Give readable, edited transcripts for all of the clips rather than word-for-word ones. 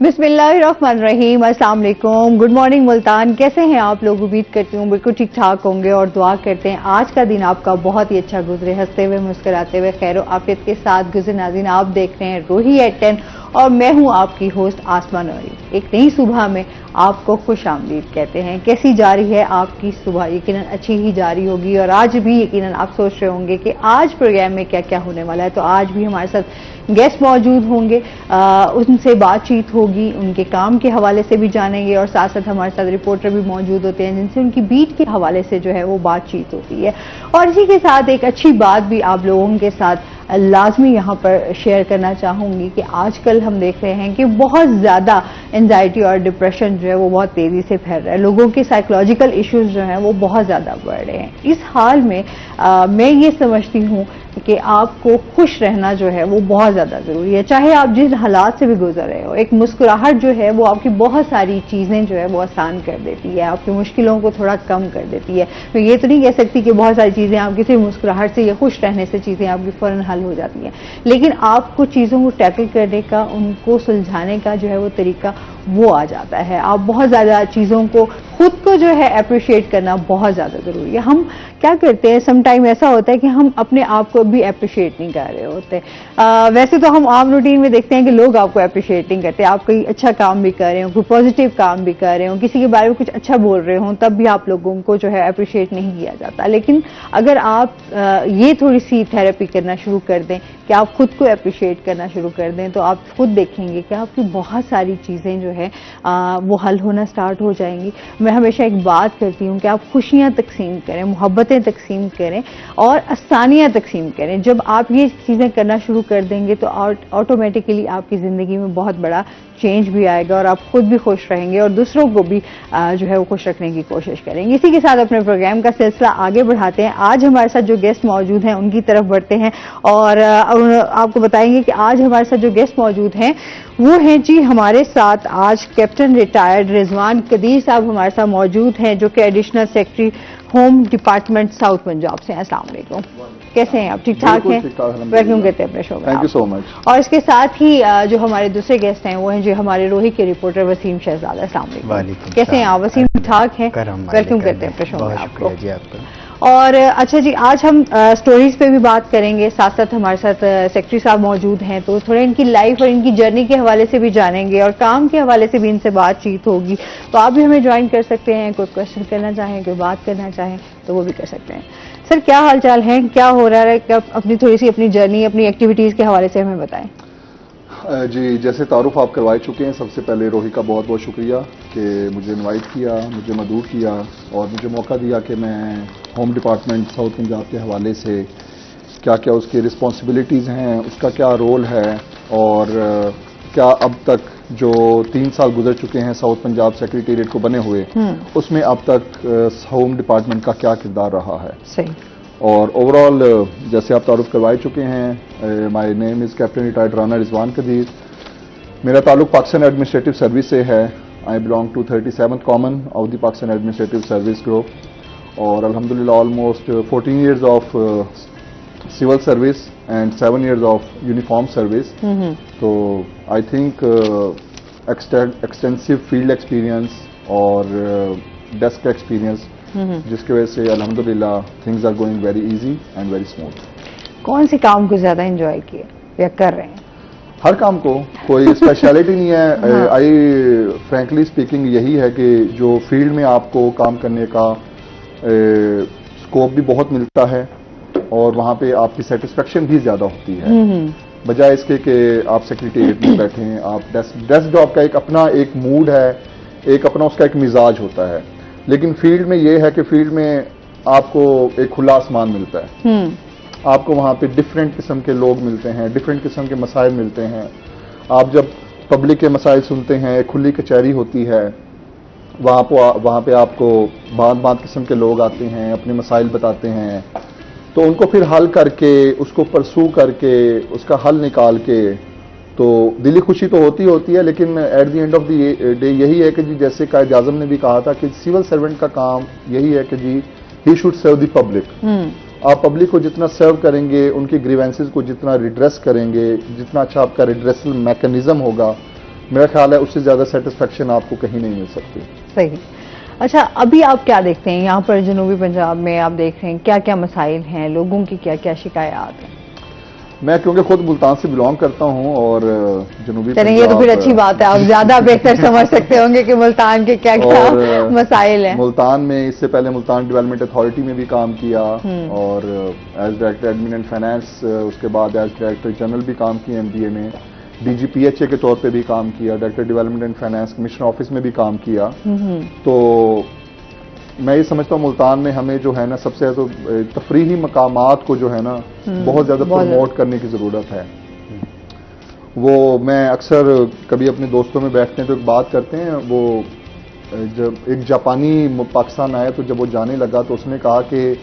बिस्मिल्लाहिर्रहमानिर्रहीम, अस्सलाम वालेकुम, गुड मॉर्निंग मुल्तान। कैसे हैं आप लोग? उम्मीद करती हूँ बिल्कुल ठीक ठाक होंगे और दुआ करते हैं आज का दिन आपका बहुत ही अच्छा गुजरे, हंसते हुए मुस्कुराते हुए खैर आफियत के साथ गुजरे। नाज़रीन, आप देख रहे हैं रोही एट 10 और मैं हूँ आपकी होस्ट आसमा नूरी। एक नई सुबह में आपको खुश आमदीद कहते हैं। कैसी जा रही है आपकी सुबह? यकीनन अच्छी ही जा रही होगी और आज भी यकीनन आप सोच रहे होंगे कि आज प्रोग्राम में क्या क्या होने वाला है। तो आज भी हमारे साथ गेस्ट मौजूद होंगे, उनसे बातचीत होगी, उनके काम के हवाले से भी जानेंगे और साथ साथ हमारे साथ रिपोर्टर भी मौजूद होते हैं जिनसे उनकी बीट के हवाले से जो है वो बातचीत होती है। और इसी के साथ एक अच्छी बात भी आप लोगों के साथ लाजमी यहाँ पर शेयर करना चाहूंगी कि आजकल हम देख रहे हैं कि बहुत ज़्यादा एंजाइटी और डिप्रेशन जो है वो बहुत तेज़ी से फैल रहा है। लोगों के साइकोलॉजिकल इश्यूज जो हैं वो बहुत ज़्यादा बढ़ रहे हैं। इस हाल में मैं ये समझती हूँ कि आपको खुश रहना जो है वो बहुत ज़्यादा ज़रूरी है, चाहे आप जिस हालात से भी गुजर रहे हो। एक मुस्कुराहट जो है वो आपकी बहुत सारी चीज़ें जो है वो आसान कर देती है, आपकी मुश्किलों को थोड़ा कम कर देती है। तो ये तो नहीं कह सकती कि बहुत सारी चीज़ें आपकी सिर्फ मुस्कुराहट से या खुश रहने से चीज़ें आपकी फ़ौरन हल हो जाती हैं, लेकिन आपको चीज़ों को टैकल करने का, उनको सुलझाने का जो है वो तरीका वो आ जाता है। आप बहुत ज़्यादा चीज़ों को, खुद को जो है अप्रिशिएट करना बहुत ज़्यादा ज़रूरी है। हम क्या करते हैं, सम टाइम ऐसा होता है कि हम अपने आप को भी अप्रिशिएट नहीं कर रहे होते। वैसे तो हम आम रूटीन में देखते हैं कि लोग आपको अप्रिशिएट नहीं करते। आप कोई अच्छा काम भी कर रहे हो, कोई पॉजिटिव काम भी कर रहे हो, किसी के बारे में कुछ अच्छा बोल रहे हो, तब भी आप लोगों को जो है अप्रिशिएट नहीं किया जाता। लेकिन अगर आप ये थोड़ी सी थेरेपी करना शुरू कर दें कि आप खुद को अप्रिशिएट करना शुरू कर दें, तो आप खुद देखेंगे कि आपकी बहुत सारी चीज़ें जो है वो हल होना स्टार्ट हो जाएंगी। मैं हमेशा एक बात करती हूँ कि आप खुशियाँ तकसीम करें, मोहब्बतें तकसीम करें और आसानियाँ तकसीम करें। जब आप ये चीज़ें करना शुरू कर देंगे तो ऑटोमेटिकली आपकी ज़िंदगी में बहुत बड़ा चेंज भी आएगा और आप खुद भी खुश रहेंगे और दूसरों को भी जो है वो खुश रखने की कोशिश करेंगे। इसी के साथ अपने प्रोग्राम का सिलसिला आगे बढ़ाते हैं। आज हमारे साथ जो गेस्ट मौजूद हैं उनकी तरफ बढ़ते हैं और आपको बताएंगे कि आज हमारे साथ जो गेस्ट मौजूद हैं वो हैं जी हमारे साथ आज कैप्टन रिटायर्ड रिजवान कदीर साहब हमारे साथ मौजूद हैं, जो कि additional secretary home department south Punjab से हैं। अस्सलाम वालेकुम, कैसे हैं आप? ठीक ठाक हैं? वेलकम करते हैं अपने शो में। Thank you so much. और इसके साथ ही जो हमारे दूसरे गेस्ट हैं वो हैं जो हमारे रोही के रिपोर्टर वसीम शहजाद। अस्सलाम वालेकुम, कैसे हैं आप वसीम? ठाक हैं? वेलकम करते हैं अपने शो में आपको। और अच्छा जी, आज हम स्टोरीज पे भी बात करेंगे, साथ साथ हमारे साथ सेक्रेटरी साहब मौजूद हैं, तो थोड़े इनकी लाइफ और इनकी जर्नी के हवाले से भी जानेंगे और काम के हवाले से भी इनसे बातचीत होगी। तो आप भी हमें ज्वाइन कर सकते हैं, कोई क्वेश्चन करना चाहें, कोई बात करना चाहें तो वो भी कर सकते हैं। सर, क्या हाल चाल है, क्या हो रहा है? क्या अपनी थोड़ी सी अपनी जर्नी, अपनी एक्टिविटीज के हवाले से हमें बताएं। जी, जैसे तारुफ आप करवा चुके हैं, सबसे पहले रोही का बहुत बहुत शुक्रिया कि मुझे इनवाइट किया, मुझे मदऊ किया और मुझे मौका दिया कि मैं होम डिपार्टमेंट साउथ पंजाब के हवाले से क्या क्या उसकी रिस्पॉन्सिबिलिटीज़ हैं, उसका क्या रोल है और क्या अब तक जो 3 साल गुजर चुके हैं साउथ पंजाब सेक्रेटेरिएट को बने हुए, उसमें अब तक होम डिपार्टमेंट का क्या किरदार रहा है। सही। और ओवरऑल जैसे आप तारुफ करवा चुके हैं, my name is captain retired Rana Rizwan Qadeer. मेरा ताल्लुक पाकिस्तान एडमिनिस्ट्रेटिव सर्विस से है। I belong to 37th common of the Pakistan administrative service group और अल्हम्दुलिल्लाह almost 14 years of civil service and 7 years of uniform service. तो I think extensive field experience और desk experience, जिसकी वजह से अल्हम्दुलिल्लाह things are going very easy and very smooth. कौन से काम को ज्यादा एंजॉय किए या कर रहे हैं? हर काम को, कोई स्पेशलिटी नहीं है। आई फ्रैंकली स्पीकिंग यही है कि जो फील्ड में आपको काम करने का स्कोप भी बहुत मिलता है और वहाँ पे आपकी सेटिस्फेक्शन भी ज्यादा होती है, बजाय इसके कि आप सेक्रेटेरिएट में बैठे हैं। आप डेस्क जॉब का एक अपना एक मूड है, एक अपना उसका एक मिजाज होता है, लेकिन फील्ड में ये है कि फील्ड में आपको एक खुला आसमान मिलता है। आपको वहाँ पे डिफरेंट किस्म के लोग मिलते हैं, डिफरेंट किस्म के मसाइल मिलते हैं। आप जब पब्लिक के मसाइल सुनते हैं, एक खुली कचहरी होती है, वहाँ पे आपको बात किस्म के लोग आते हैं, अपने मसाइल बताते हैं, तो उनको फिर हल करके, उसको परसू करके, उसका हल निकाल के, तो दिली खुशी तो होती है, लेकिन at the end of the day यही है कि जी, जैसे कायद आज़म ने भी कहा था कि सिविल सर्वेंट का काम यही है कि जी he should serve the public. आप पब्लिक को जितना सर्व करेंगे, उनके ग्रीवेंसेस को जितना रिड्रेस करेंगे, जितना अच्छा आपका रिड्रेसल मैकेनिज्म होगा, मेरा ख्याल है उससे ज़्यादा सेटिस्फेक्शन आपको कहीं नहीं मिल सकती। सही। अच्छा, अभी आप क्या देखते हैं यहाँ पर जनूबी पंजाब में? आप देख रहे हैं क्या क्या मसाइल हैं, लोगों की क्या क्या शिकायत हैं? मैं क्योंकि खुद मुल्तान से बिलोंग करता हूँ और जनूबी चलें, ये तो फिर अच्छी बात है, आप ज्यादा बेहतर समझ सकते होंगे कि मुल्तान के क्या क्या मसाइल हैं। मुल्तान में इससे पहले मुल्तान डेवलपमेंट अथॉरिटी में भी काम किया और as director admin and finance, उसके बाद एज डायरेक्टर जनरल भी काम किया MDA में, DGPHA के तौर पे भी काम किया, director development and finance commissioner office में भी काम किया। तो मैं ये समझता हूँ मुल्तान में हमें जो है ना सबसे तो तफरीही मकामात को जो है ना बहुत ज़्यादा प्रमोट करने की ज़रूरत है। वो मैं अक्सर कभी अपने दोस्तों में बैठते हैं तो एक बात करते हैं, वो जब एक जापानी पाकिस्तान आया तो जब वो जाने लगा तो उसने कहा कि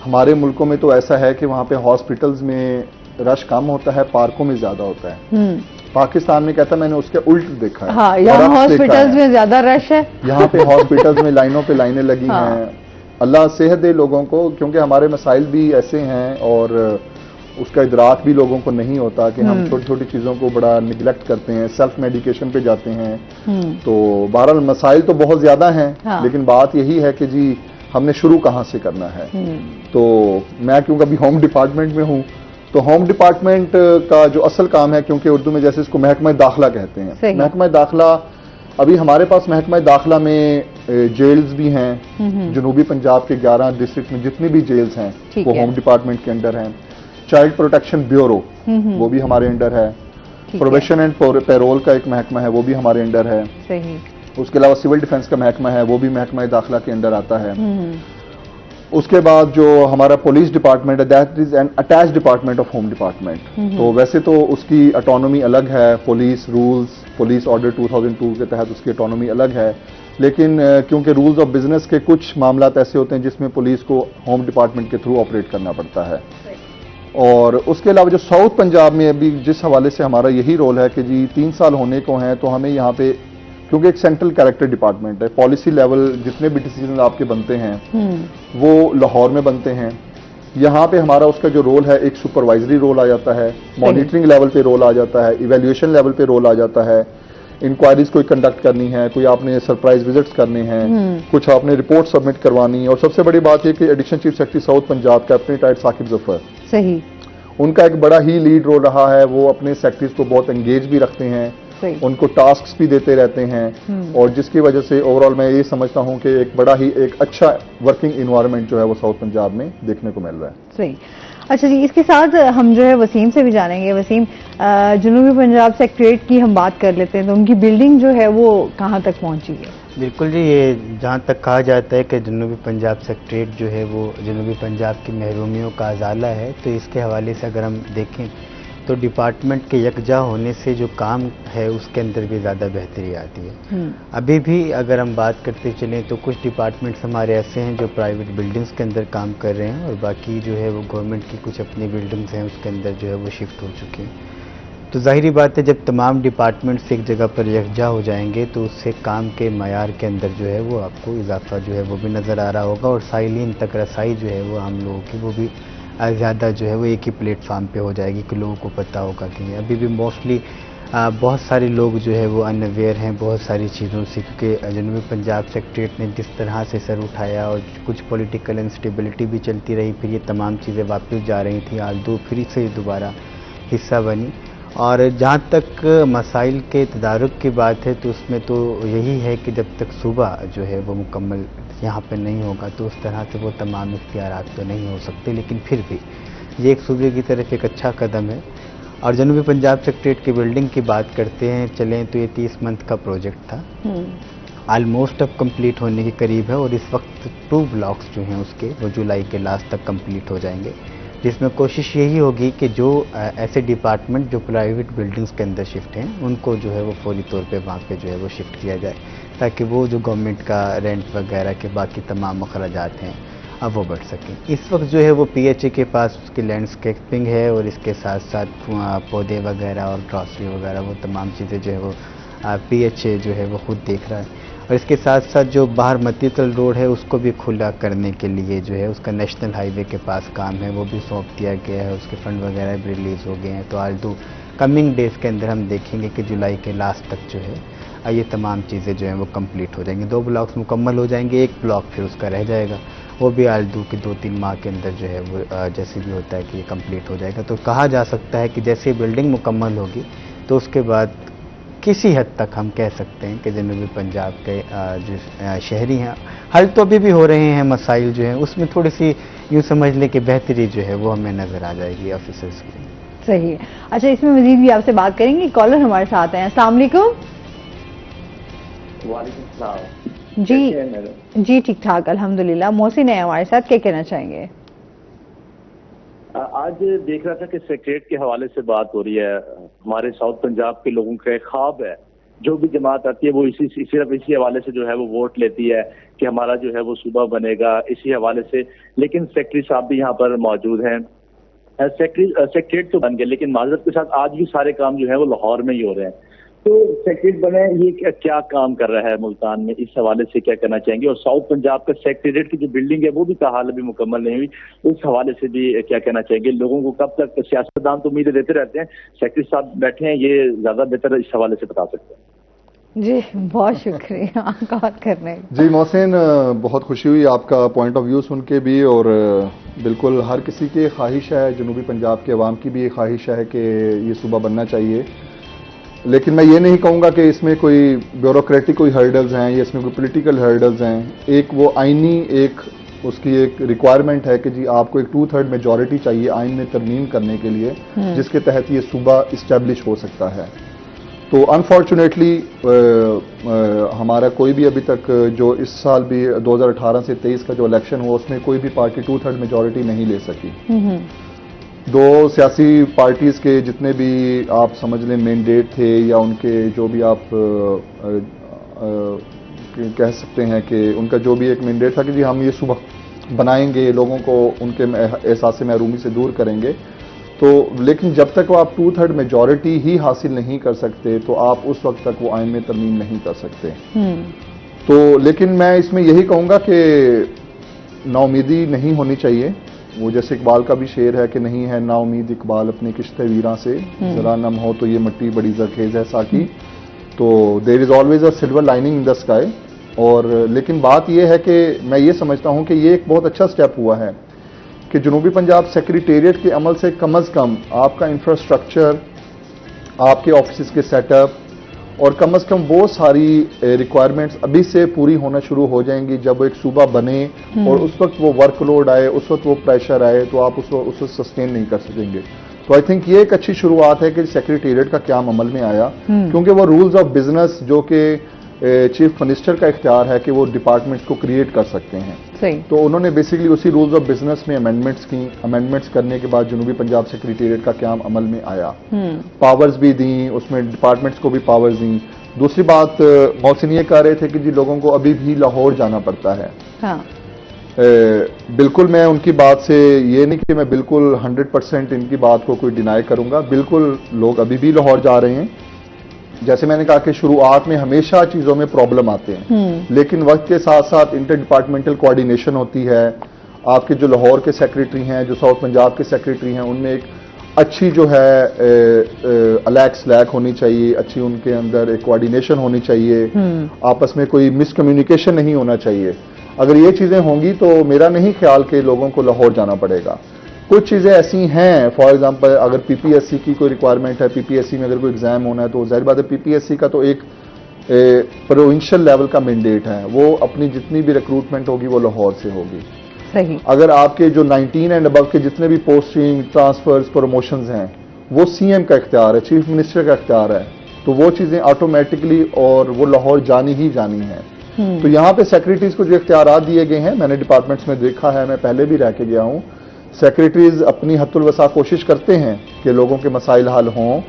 हमारे मुल्कों में तो ऐसा है कि वहाँ पे हॉस्पिटल्स में रश कम होता है, पार्कों में ज़्यादा होता है। पाकिस्तान में कहता मैंने उसके उल्ट देखा है। हाँ, यहाँ हॉस्पिटल्स में ज्यादा रश है। यहाँ पे हॉस्पिटल्स में लाइनों पे लाइनें लगी हैं। अल्लाह सेहत दे लोगों को, क्योंकि हमारे मसाइल भी ऐसे हैं और उसका इदराक भी लोगों को नहीं होता कि हम छोटी छोटी चीज़ों को बड़ा निगलेक्ट करते हैं, सेल्फ मेडिकेशन पे जाते हैं। तो बहरहाल मसाइल तो बहुत ज़्यादा हैं, लेकिन बात यही है कि जी हमने शुरू कहाँ से करना है। तो मैं क्योंकि अभी होम डिपार्टमेंट में हूँ, तो होम डिपार्टमेंट का जो असल काम है, क्योंकि उर्दू में जैसे इसको महकमा दाखिला कहते हैं, महकमा दाखिला, अभी हमारे पास महकमा दाखिला में जेल्स भी हैं। जनूबी पंजाब के 11 डिस्ट्रिक्ट में जितनी भी जेल्स हैं वो होम डिपार्टमेंट के अंडर हैं। चाइल्ड प्रोटेक्शन ब्यूरो वो भी हमारे अंडर है। प्रोबेशन एंड पैरोल का एक महकमा है, वो भी हमारे अंडर है। सही। उसके अलावा सिविल डिफेंस का महकमा है, वो भी महकमा दाखिला के अंडर आता है। उसके बाद जो हमारा पुलिस डिपार्टमेंट है, that is an attach department of home department. तो वैसे तो उसकी ऑटोनॉमी अलग है, पुलिस रूल्स, पुलिस ऑर्डर 2002 के तहत उसकी ऑटोनॉमी अलग है, लेकिन क्योंकि रूल्स ऑफ बिजनेस के कुछ मामलात ऐसे होते हैं जिसमें पुलिस को होम डिपार्टमेंट के थ्रू ऑपरेट करना पड़ता है। और उसके अलावा जो साउथ पंजाब में अभी जिस हवाले से हमारा यही रोल है कि जी 3 साल होने को हैं, तो हमें यहाँ पे, क्योंकि एक सेंट्रल कैरेक्टर डिपार्टमेंट है, पॉलिसी लेवल जितने भी डिसीजन आपके बनते हैं वो लाहौर में बनते हैं। यहाँ पे हमारा उसका जो रोल है, एक सुपरवाइजरी रोल आ जाता है, मॉनिटरिंग लेवल पे रोल आ जाता है, इवेल्युएशन लेवल पे रोल आ जाता है, इंक्वायरीज कोई कंडक्ट करनी है, कोई आपने सरप्राइज विजिट्स करने हैं, कुछ आपने रिपोर्ट सबमिट करवानी है। और सबसे बड़ी बात यह कि additional chief secretary south Punjab captain retired Saqib Zafar, सही, उनका एक बड़ा ही लीड रोल रहा है। वो अपने सेक्रेटरीज को बहुत एंगेज भी रखते हैं, उनको टास्क्स भी देते रहते हैं, और जिसकी वजह से ओवरऑल मैं ये समझता हूं कि एक बड़ा ही एक अच्छा वर्किंग इन्वायरमेंट जो है वो साउथ पंजाब में देखने को मिल रहा है। सही। अच्छा जी, इसके साथ हम जो है वसीम से भी जानेंगे। वसीम, जनूबी पंजाब सेक्रेटरीट की हम बात कर लेते हैं, तो उनकी बिल्डिंग जो है वो कहाँ तक पहुंची है? बिल्कुल जी, ये जहाँ तक कहा जाता है कि जनूबी पंजाब सेक्रेटरीट जो है वो जनूबी पंजाब की महरूमियों का अजाला है, तो इसके हवाले से अगर हम देखें तो डिपार्टमेंट के यकजा होने से जो काम है उसके अंदर भी ज़्यादा बेहतरी आती है। अभी भी अगर हम बात करते चलें तो कुछ डिपार्टमेंट्स हमारे ऐसे हैं जो प्राइवेट बिल्डिंग्स के अंदर काम कर रहे हैं, और बाकी जो है वो गवर्नमेंट की कुछ अपनी बिल्डिंग्स हैं उसके अंदर जो है वो शिफ्ट हो चुकी हैं। तो जाहिर बात है जब तमाम डिपार्टमेंट्स एक जगह पर यकजा हो जाएंगे तो उससे काम के मयार के अंदर जो है वो आपको इजाफा जो है वो भी नज़र आ रहा होगा, और साइलिन तक रसाई जो है वो आम लोगों की वो भी ज़्यादा जो है वो एक ही प्लेटफार्म पे हो जाएगी कि लोगों को पता होगा कि अभी भी मोस्टली बहुत सारे लोग जो है वो अनअवेयर हैं बहुत सारी चीज़ों से, क्योंकि जनूबी पंजाब सेक्रेटरीट ने जिस तरह से सर उठाया और कुछ पॉलिटिकल इंस्टेबिलिटी भी चलती रही, फिर ये तमाम चीज़ें वापस जा रही थी, आल्दो फिर से दोबारा हिस्सा बनी। और जहाँ तक मसाइल के तदारुक की बात है तो उसमें तो यही है कि जब तक सूबा जो है वो मुकम्मल यहाँ पे नहीं होगा तो उस तरह से वो तमाम इख्तियारात तो नहीं हो सकते, लेकिन फिर भी ये एक सूबे की तरफ एक अच्छा कदम है। और जनूबी पंजाब सेक्रेटरीट की बिल्डिंग की बात करते हैं चलें तो ये 30 मंथ का प्रोजेक्ट था, ऑलमोस्ट अब कंप्लीट होने के करीब है, और इस वक्त 2 ब्लॉक्स जो हैं उसके वो जुलाई के लास्ट तक कंप्लीट हो जाएंगे, जिसमें कोशिश यही होगी कि जो ऐसे डिपार्टमेंट जो प्राइवेट बिल्डिंग्स के अंदर शिफ्ट हैं उनको जो है वो फौरी तौर पे वहाँ पे जो है वो शिफ्ट किया जाए, ताकि वो जो गवर्नमेंट का रेंट वगैरह के बाकी तमाम अखराजात हैं अब वो बढ़ सकें। इस वक्त जो है वो PHA के पास उसकी लैंडस्केपिंग है, और इसके साथ साथ पौधे वगैरह और ग्रॉसरी वगैरह वो तमाम चीज़ें जो है वो PHA जो है वो खुद देख रहा है। और इसके साथ साथ जो बाहर मतीतल रोड है उसको भी खुला करने के लिए जो है उसका नेशनल हाईवे के पास काम है वो भी सौंप दिया गया है, उसके फंड वगैरह भी रिलीज़ हो गए हैं। तो आल्दो कमिंग डेज के अंदर हम देखेंगे कि जुलाई के लास्ट तक जो है ये तमाम चीज़ें जो हैं वो कंप्लीट हो जाएंगी। 2 ब्लॉक्स मुकम्मल हो जाएंगे, 1 ब्लॉक फिर उसका रह जाएगा, वो भी आलदू के 2-3 माह के अंदर जो है वो जैसे भी होता है कि ये कंप्लीट हो जाएगा। तो कहा जा सकता है कि जैसे बिल्डिंग मुकम्मल होगी तो उसके बाद किसी हद तक हम कह सकते हैं कि जनूबी पंजाब के जो शहरी हैं, हल तो अभी भी हो रहे हैं मसाइल जो हैं, उसमें थोड़ी सी यूँ समझ लें कि बेहतरी जो है वो हमें नज़र आ जाएगी ऑफिसर्स की। सही है। अच्छा, इसमें मजीद भी आपसे बात करेंगे। कॉलर हमारे साथ हैं। अस्सलाम वालेकुम। वालेकुम सलाम। जी कैसे हैं मैडम? जी, ठीक ठाक अल्हम्दुलिल्लाह। मोहसिन है हमारे साथ, क्या कहना चाहेंगे? आज देख रहा था कि सेक्रेटरीट के हवाले से बात हो रही है। हमारे साउथ पंजाब के लोगों का एक ख्वाब है, जो भी जमात आती है वो सिर्फ इसी हवाले से जो है वो वोट लेती है कि हमारा जो है वो सूबा बनेगा, इसी हवाले से। लेकिन सेक्रेटरी साहब भी यहाँ पर मौजूद हैं। सेक्रेटरीट तो बन गए, लेकिन माजरत के साथ आज भी सारे काम जो है वो लाहौर में ही हो रहे हैं। तो सेक्रेटरीट बने, ये क्या काम कर रहा है मुल्तान में, इस हवाले से क्या करना चाहेंगे? और साउथ पंजाब का सेक्रेटरीट की जो बिल्डिंग है वो भी हाल अभी मुकम्मल नहीं हुई, उस हवाले से भी क्या कहना चाहेंगे? लोगों को कब तक, सियासतदान तो उम्मीदें देते रहते हैं, सेक्रेटरी साहब बैठे हैं, ये ज्यादा बेहतर इस हवाले से बता सकते हैं। जी बहुत शुक्रिया कॉल करने का। जी मोहसिन, बहुत खुशी हुई आपका पॉइंट ऑफ व्यू सुन के भी, और बिल्कुल हर किसी की ख्वाहिश है, जनूबी पंजाब के अवाम की भी एक ख्वाहिश है कि ये सूबा बनना चाहिए। लेकिन मैं ये नहीं कहूँगा कि इसमें कोई ब्यूरोक्रेटिक कोई हर्डल्स हैं या इसमें कोई पॉलिटिकल हर्डल्स हैं। एक वो आइनी एक उसकी एक रिक्वायरमेंट है कि जी आपको एक 2/3 मेजॉरिटी चाहिए आइन में तरमीम करने के लिए, जिसके तहत ये सूबा इस्टेब्लिश हो सकता है। तो अनफॉर्चुनेटली हमारा कोई भी अभी तक जो इस साल भी 2018 से 23 का जो इलेक्शन हुआ उसमें कोई भी पार्टी 2/3 मेजॉरिटी नहीं ले सकी। 2 सियासी पार्टीज के जितने भी आप समझ लें मैंडेट थे या उनके जो भी आप कह सकते हैं कि उनका जो भी एक मैंडेट था कि जी हम ये सूबा बनाएंगे, लोगों को उनके एहसास महरूमी से दूर करेंगे, तो लेकिन जब तक वो आप 2/3 मेजॉरिटी ही हासिल नहीं कर सकते तो आप उस वक्त तक वो आइन में तरमीम नहीं कर सकते। तो लेकिन मैं इसमें यही कहूँगा कि नाउमीदी नहीं होनी चाहिए। वो जैसे इकबाल का भी शेर है कि नहीं है नाउमीद इकबाल अपनी किश्ते वीरा से, जरा नम हो तो ये मिट्टी बड़ी जरखेज है साकी। तो there is always a silver lining in the sky. और लेकिन बात यह है कि मैं ये समझता हूं कि ये एक बहुत अच्छा स्टेप हुआ है कि जनूबी पंजाब सेक्रेटेरिएट के अमल से कम आपका इंफ्रास्ट्रक्चर, आपके ऑफिस के सेटअप और कम से कम वो सारी रिक्वायरमेंट्स अभी से पूरी होना शुरू हो जाएंगी। जब एक सूबा बने और उस वक्त वो वर्कलोड आए, उस वक्त वो प्रेशर आए, तो आप उसको सस्टेन नहीं कर सकेंगे। तो आई थिंक ये एक अच्छी शुरुआत है कि सेक्रेटेरिएट का क्या अमल में आया, क्योंकि वो रूल्स ऑफ बिजनेस जो कि चीफ मिनिस्टर का इख्तियार है कि वो डिपार्टमेंट्स को क्रिएट कर सकते हैं। सही। तो उन्होंने बेसिकली उसी रूल्स ऑफ बिजनेस में अमेंडमेंट्स की। अमेंडमेंट्स करने के बाद जनूबी पंजाब सेक्रेटेरिएट का क्या अमल में आया, पावर्स भी दी, उसमें डिपार्टमेंट्स को भी पावर्स दी। दूसरी बात मोहसिन ये कह रहे थे कि जी लोगों को अभी भी लाहौर जाना पड़ता है। हाँ। बिल्कुल मैं उनकी बात से ये नहीं कि मैं बिल्कुल 100% इनकी बात को कोई डिनाई करूंगा, बिल्कुल लोग अभी भी लाहौर जा रहे हैं। जैसे मैंने कहा कि शुरुआत में हमेशा चीजों में प्रॉब्लम आते हैं, लेकिन वक्त के साथ साथ इंटर डिपार्टमेंटल कोऑर्डिनेशन होती है। आपके जो लाहौर के सेक्रेटरी हैं, जो साउथ पंजाब के सेक्रेटरी हैं, उनमें एक अच्छी जो है अलैक स्लैक होनी चाहिए, अच्छी उनके अंदर एक कोऑर्डिनेशन होनी चाहिए, आपस में कोई मिसकम्युनिकेशन नहीं होना चाहिए। अगर ये चीजें होंगी तो मेरा नहीं ख्याल कि लोगों को लाहौर जाना पड़ेगा। कुछ चीजें ऐसी हैं, फॉर एग्जांपल अगर पीपीएससी की कोई रिक्वायरमेंट है, पीपीएससी में अगर कोई एग्जाम होना है तो जाहिर बात है पीपीएससी का तो एक प्रोविंशियल लेवल का मैंडेट है, वो अपनी जितनी भी रिक्रूटमेंट होगी वो लाहौर से होगी। सही। अगर आपके जो 19 एंड अबव के जितने भी पोस्टिंग, ट्रांसफर्स, प्रमोशंस हैं वो सीएम का इख्तियार है, चीफ मिनिस्टर का इख्तियार है, तो वो चीजें ऑटोमेटिकली और वो लाहौर जानी ही जानी है। तो यहाँ पे सेक्रेटरीज को जो इख्तियारात दिए गए हैं, मैंने डिपार्टमेंट्स में देखा है, मैं पहले भी रह के गया हूँ, सेक्रेटरीज अपनी हद्दुल वसा कोशिश करते हैं कि लोगों के मसाइल हल हों।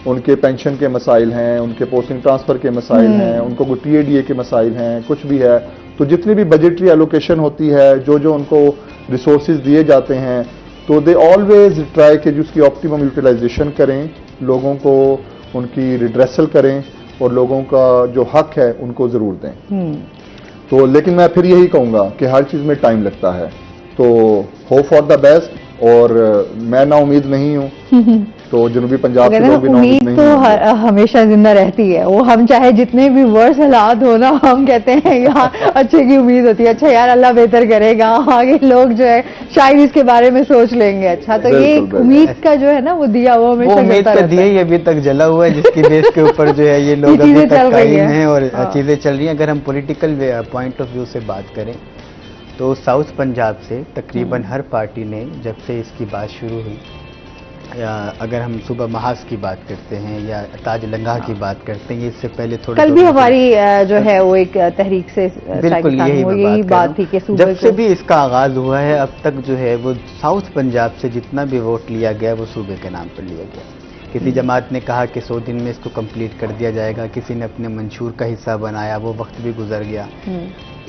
उनके पेंशन के मसाइल हैं, उनके पोस्टिंग ट्रांसफर के मसाइल हैं, उनको कोई टीएडीए के मसाइल हैं, कुछ भी है, तो जितनी भी बजटरी एलोकेशन होती है, जो उनको रिसोर्सेज दिए जाते हैं, तो दे ऑलवेज ट्राई कि उसकी ऑप्टिमम यूटिलाइजेशन करें, लोगों को उनकी रिड्रेसल करें और लोगों का जो हक है उनको जरूर दें। तो लेकिन मैं फिर यही कहूंगा कि हर चीज में टाइम लगता है, तो होप फॉर द बेस्ट। और मैं ना उम्मीद नहीं हूं, तो जनूबी पंजाब के कहते हैं लोग भी ना, नाउमीद उम्मीद नहीं तो होंगे। हमेशा जिंदा रहती है। वो हम चाहे जितने भी वर्ष हालात हो ना, हम कहते हैं यार अच्छे की उम्मीद होती है। अच्छा यार अल्लाह बेहतर करेगा, आगे लोग जो है शायद इसके बारे में सोच लेंगे। अच्छा तो ये बिल्कुल, एक बिल्कुल। उम्मीद का जो है ना वो दिया वो वो हमेशा उम्मीद जलता का रहता दिया है। ही अभी तक जला हुआ है, जिसकी बेस के ऊपर जो है ये लोग ये अभी चीजें तक चल रही कायम हैं। हैं और हाँ। चीजें चल रही हैं। अगर हम पॉलिटिकल पॉइंट ऑफ व्यू से बात करें तो साउथ पंजाब से तकरीबन हर पार्टी ने, जब से इसकी बात शुरू हुई, या अगर हम सुबह महाज की बात करते हैं या ताज लंगा की बात करते हैं, ये इससे पहले थोड़े कल भी हमारी जो है वो एक तहरीक से बिल्कुल यही वो मैं यही बात बात थी कि सूबे जब से को भी इसका आगाज हुआ है अब तक जो है वो साउथ पंजाब से जितना भी वोट लिया गया वो सूबे के नाम पर लिया गया। किसी जमात ने कहा कि 100 दिन में इसको कंप्लीट कर दिया जाएगा, किसी ने अपने मंशूर का हिस्सा बनाया, वो वक्त भी गुजर गया।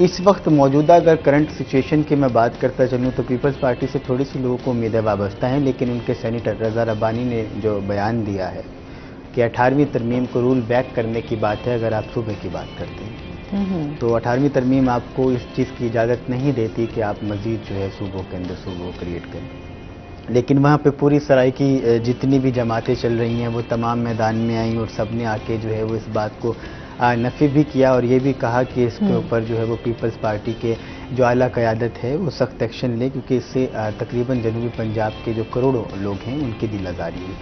इस वक्त मौजूदा अगर करंट सिचुएशन की मैं बात करता चलूँ तो पीपल्स पार्टी से थोड़ी सी लोगों को उम्मीदें वाबस्ता हैं, लेकिन उनके सेनेटर रज़ा रब्बानी ने जो बयान दिया है कि 18वीं तरमीम को रूल बैक करने की बात है अगर आप सूबे की बात करते हैं, तो 18वीं तरमीम आपको इस चीज़ की इजाज़त नहीं देती कि आप मज़ीद जो है सूबों के अंदर सूबों क्रिएट करें। लेकिन वहाँ पे पूरी सराय की जितनी भी जमातें चल रही हैं वो तमाम मैदान में आई और सब ने आके जो है वो इस बात को नफ़ी भी किया और ये भी कहा कि इसके ऊपर जो है वो पीपल्स पार्टी के जो आला क़यादत है वो सख्त एक्शन ले, क्योंकि इससे तकरीबन जनूबी पंजाब के जो करोड़ों लोग हैं उनकी दिल आज़ारी है।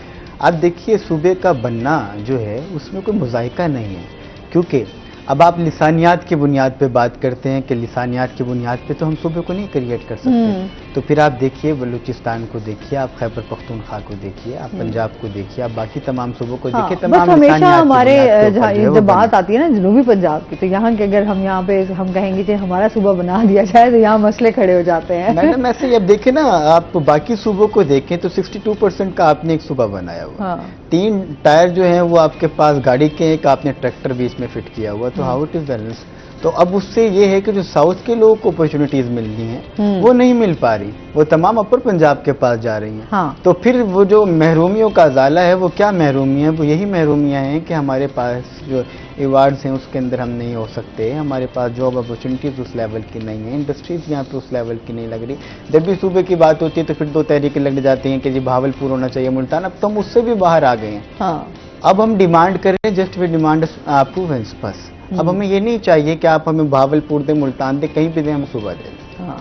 आप देखिए सूबे का बनना जो है उसमें कोई मुज़ाहिका नहीं है, क्योंकि अब आप लिसानियात की बुनियाद पे बात करते हैं कि लिसानियात की बुनियाद पे तो हम सूबे को नहीं क्रिएट कर सकते। तो फिर आप देखिए बलूचिस्तान को देखिए, आप खैबर पख्तूनख्वा को देखिए, आप पंजाब को देखिए, आप बाकी तमाम सूबों को देखिए, बस तमाम हमेशा लिसानियात की हमारे बुनियाद के ऊपर जो है वो जब बात बने। आती है ना जनूबी पंजाब की, तो यहाँ के अगर हम यहाँ पे हम कहेंगे कि हमारा सूबा बना दिया जाए तो यहाँ मसले खड़े हो जाते हैं। मैडम ऐसे ही अब देखें ना, आप बाकी सूबों को देखें तो 62% का आपने एक सूबा बनाया हुआ, हाँ। 3 टायर जो हैं वो आपके पास गाड़ी के, एक आपने ट्रैक्टर बीच में फिट किया हुआ, तो हाउ इट इज बैलेंस। तो अब उससे ये है कि जो साउथ के लोगों को अपॉर्चुनिटीज मिलनी है वो नहीं मिल पा रही, वो तमाम अपर पंजाब के पास जा रही हैं। हाँ। तो फिर वो जो महरूमियों का जाला है वो क्या महरूमियाँ, वो यही महरूमियाँ हैं कि हमारे पास जो अवार्ड्स हैं उसके अंदर हम नहीं हो सकते, हमारे पास जॉब अपॉर्चुनिटीज उस लेवल की नहीं है, इंडस्ट्रीज यहाँ पे उस लेवल की नहीं लग रही। जब भी सूबे की बात होती है तो फिर 2 तहरीकें लग जाती हैं कि जी भावलपुर होना चाहिए, मुल्तान। अब तो हम उससे भी बाहर आ गए हैं। हाँ। अब हम डिमांड करें जस्ट वी डिमांड अप्रूवेंस बस। अब हमें ये नहीं चाहिए कि आप हमें भावलपुर दे, मुल्तान दे, कहीं भी दे, हम सुबह दे। हाँ।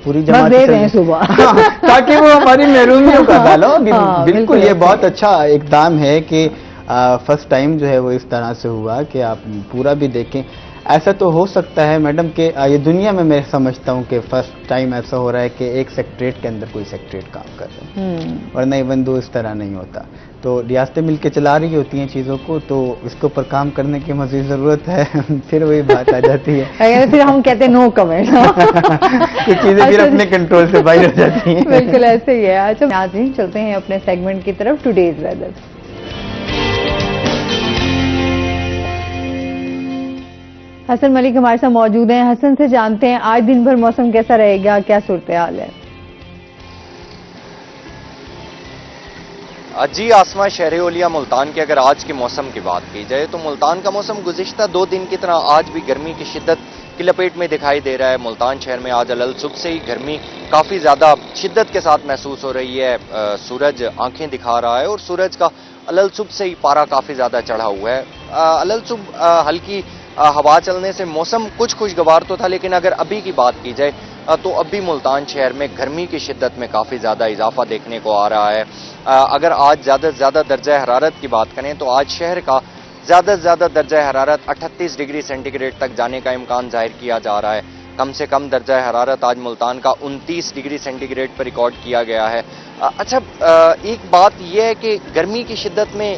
पूरी बस जमात दे चल- दें सुबह। हाँ, ताकि वो हमारी महरूमियों का डालो। हाँ, बिल्कुल ये ऐसे बहुत अच्छा इकदाम है कि फर्स्ट टाइम जो है वो इस तरह से हुआ कि आप पूरा भी देखें। ऐसा तो हो सकता है मैडम कि ये दुनिया में मैं समझता हूँ कि फर्स्ट टाइम ऐसा हो रहा है कि एक सेक्रेटरेट के अंदर कोई सेक्रेटरेट काम कर रहे हैं, वरना इवन दो इस तरह नहीं होता। तो रियासतें मिलकर चला रही होती हैं चीज़ों को, तो इसके ऊपर काम करने की मज़ीद ज़रूरत है। फिर वही बात आ जाती है। फिर हम कहते हैं नो कमेंट। कि चीज़ें फिर अपने कंट्रोल से बाहर हो जाती हैं। बिल्कुल ऐसे ही है। अच्छा नाज़रीन, चलते हैं अपने सेगमेंट की तरफ, टुडेज वेदर। हसन मलिक हमारे साथ मौजूद हैं। हसन से जानते हैं आज दिन भर मौसम कैसा रहेगा, क्या सूरत हाल है? जी आसमा शहर ओलिया मुल्तान के अगर आज के मौसम की बात की जाए तो मुल्तान का मौसम गुज़िश्ता 2 दिन की तरह आज भी गर्मी की शिद्दत की लपेट में दिखाई दे रहा है। मुल्तान शहर में आज अलल सुबह से ही गर्मी काफ़ी ज़्यादा शिद्दत के साथ महसूस हो रही है। सूरज आंखें दिखा रहा है और सूरज का अलल सुबह से ही पारा काफ़ी ज़्यादा चढ़ा हुआ है। अलल सुबह हल्की हवा चलने से मौसम कुछ खुशगवार तो था, लेकिन अगर अभी की बात की जाए तो अभी मुल्तान शहर में गर्मी की शिद्दत में काफ़ी ज़्यादा इजाफा देखने को आ रहा है। अगर आज ज़्यादा से ज़्यादा दर्जा हरारत की बात करें तो आज शहर का ज़्यादा से ज़्यादा दर्जा हरारत 38 डिग्री सेंटीग्रेड तक जाने का इम्कान जाहिर किया जा रहा है। कम से कम दर्जा हरारत आज मुल्तान का 29 डिग्री सेंटीग्रेड पर रिकॉर्ड किया गया है। अच्छा, एक बात यह है कि गर्मी की शिद्दत में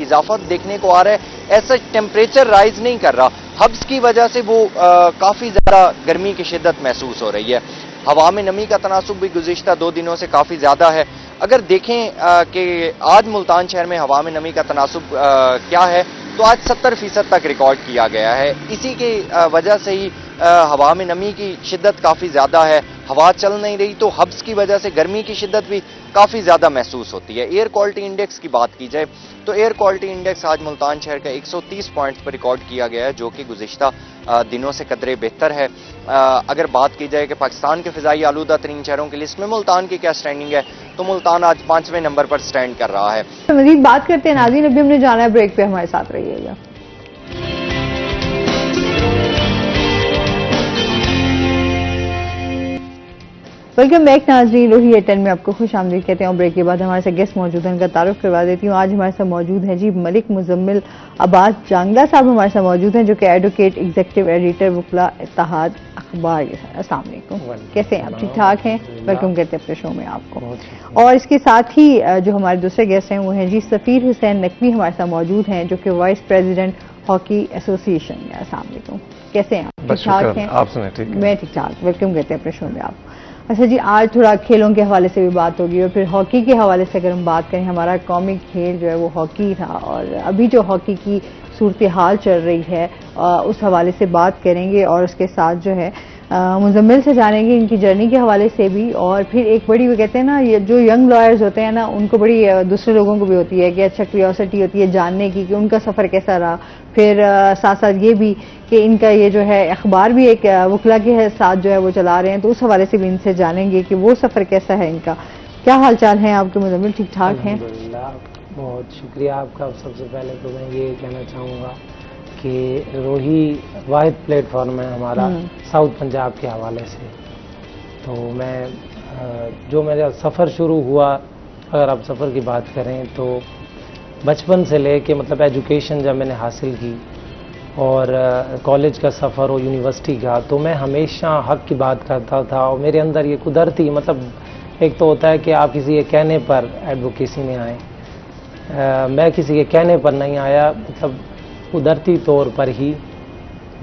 इजाफा देखने को आ रहा है, ऐसा टेम्परेचर राइज नहीं कर रहा। हब्स की वजह से वो काफ़ी ज़्यादा गर्मी की शिद्दत महसूस हो रही है। हवा में नमी का तनासुब भी गुज़िश्ता 2 दिनों से काफ़ी ज़्यादा है। अगर देखें कि आज मुल्तान शहर में हवा में नमी का तनासुब क्या है तो आज 70% तक रिकॉर्ड किया गया है। इसी के वजह से ही हवा में नमी की शिद्दत काफ़ी ज़्यादा है। हवा चल नहीं रही तो हब्स की वजह से गर्मी की शिद्दत भी काफ़ी ज़्यादा महसूस होती है। एयर क्वालिटी इंडेक्स की बात की जाए तो एयर क्वालिटी इंडेक्स आज मुल्तान शहर का 130 पॉइंट्स पर रिकॉर्ड किया गया है, जो कि गुज़िश्ता दिनों से कदरे बेहतर है। अगर बात की जाए कि पाकिस्तान के फ़िज़ाई आलूदा तरीन शहरों की लिस्ट में मुल्तान की क्या स्टैंडिंग है, तो मुल्तान आज 5वें नंबर पर स्टैंड कर रहा है। तो मजीद बात करते हैं नाज़रीन, अभी हमने जाना है ब्रेक पे, हमारे साथ रहिएगा। वेलकम बैक नाज़रीन, रोही एटन में आपको खुश आमदीद कहते हैं। और ब्रेक के बाद हमारे साथ गेस्ट मौजूद हैं, उनका तारुफ करवा देती हूँ। आज हमारे साथ मौजूद हैं जी मलिक मुजम्मिल अब्बास जांगला साहब हमारे साथ मौजूद हैं, जो कि एडवोकेट एग्जीक्यूटिव एडिटर वकला इत्तेहाद अखबार के साथ। अस्सलाम वालेकुम, कैसे हैं आप? ठीक ठाक हैं? वेलकम करते हैं अपने शो में आपको। और इसके साथ ही जो हमारे दूसरे गेस्ट हैं वो हैं जी सफ़ीर हुसैन नकवी हमारे साथ मौजूद हैं, जो कि वाइस प्रेसिडेंट हॉकी एसोसिएशन। अस्सलाम वालेकुम, कैसे हैं आप? ठीक ठाक हैं? आप सुनाए? ठीक है, मैं ठीक ठाक। वेलकम करते हैं अपने शो में आपको। अच्छा जी, आज थोड़ा खेलों के हवाले से भी बात होगी और फिर हॉकी के हवाले से अगर हम बात करें, हमारा कौमी खेल जो है वो हॉकी था और अभी जो हॉकी की सूरत हाल चल रही है उस हवाले से बात करेंगे। और उसके साथ जो है मुजम्मिल से जानेंगे इनकी जर्नी के हवाले से भी। और फिर एक बड़ी, वो कहते हैं ना, ये जो यंग लॉयर्स होते हैं ना, उनको बड़ी दूसरे लोगों को भी होती है कि अच्छा क्यूरियोसिटी होती है जानने की कि उनका सफ़र कैसा रहा। फिर साथ साथ ये भी कि इनका ये जो है अखबार भी एक वकला के साथ जो है वो चला रहे हैं, तो उस हवाले से भी इनसे जानेंगे कि वो सफ़र कैसा है इनका। क्या हाल चाल है आपके मुजम्मिल? ठीक ठाक हैं? बहुत शुक्रिया आपका। सबसे पहले तो मैं ये कहना चाहूँगा कि रोही वाहिद प्लेटफॉर्म है हमारा साउथ पंजाब के हवाले से। तो मैं जो मेरा सफ़र शुरू हुआ, अगर आप सफ़र की बात करें तो बचपन से लेके मतलब एजुकेशन जब मैंने हासिल की और कॉलेज का सफ़र और यूनिवर्सिटी का, तो मैं हमेशा हक़ की बात करता था। और मेरे अंदर ये कुदरती, मतलब एक तो होता है कि आप किसी के कहने पर एडवोकेसी में आए, मैं किसी के कहने पर नहीं आया, मतलब कुदरती तौर पर ही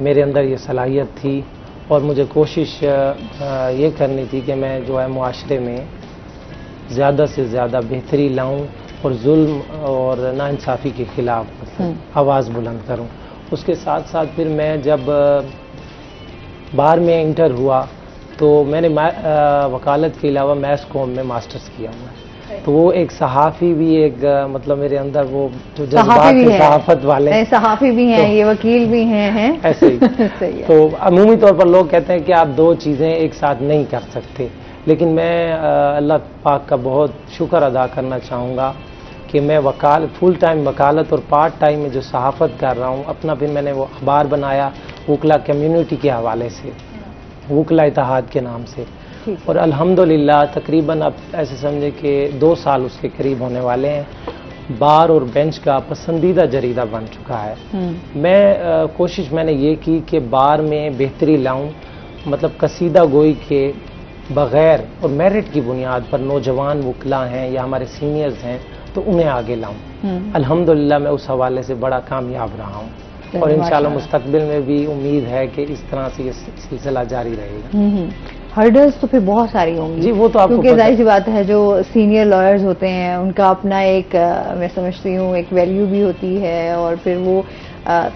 मेरे अंदर ये सलाहियत थी और मुझे कोशिश ये करनी थी कि मैं जो है मुआशरे में ज़्यादा से ज़्यादा बेहतरी लाऊं और जुल्म और नाइंसाफ़ी के ख़िलाफ़ मतलब आवाज़ बुलंद करूं। उसके साथ साथ फिर मैं जब बाहर में इंटर हुआ तो मैंने वकालत के अलावा मैस कॉम में मास्टर्स किया हुआ है। तो वो एक सहाफ़ी भी एक मतलब मेरे अंदर वो जो जज्बात है सहाफ़त वाले, सहाफ़ी भी हैं, ये वकील भी हैं ऐसे ही सही है। तो अमूमी तौर पर लोग कहते हैं कि आप दो चीज़ें एक साथ नहीं कर सकते, लेकिन मैं अल्लाह पाक का बहुत शुक्र अदा करना चाहूँगा कि मैं फुल टाइम वकालत और पार्ट टाइम में जो सहाफ़त कर रहा हूँ अपना, फिर मैंने वो अखबार बनाया वकला कम्युनिटी के हवाले से, वकला इत्तेहाद के नाम से। और अल्हम्दुलिल्लाह तकरीबन अब ऐसे समझे कि 2 साल उसके करीब होने वाले हैं। बार और बेंच का पसंदीदा जरीदा बन चुका है। मैं कोशिश मैंने ये की कि बार में बेहतरी लाऊं, मतलब कसीदा गोई के बग़ैर और मेरिट की बुनियाद पर नौजवान वकला हैं या हमारे सीनियर्स हैं तो उन्हें आगे लाऊं। अल्हम्दुलिल्लाह मैं उस हवाले से बड़ा कामयाब रहा हूं और इंशाल्लाह मुस्तकबिल में भी उम्मीद है कि इस तरह से ये सिलसिला जारी रहेगा। हर्डल्स तो फिर बहुत सारी होंगी जी, वो तो आपको क्योंकि जाहिर सी बात है जो सीनियर लॉयर्स होते हैं उनका अपना एक मैं समझती हूँ एक वैल्यू भी होती है और फिर वो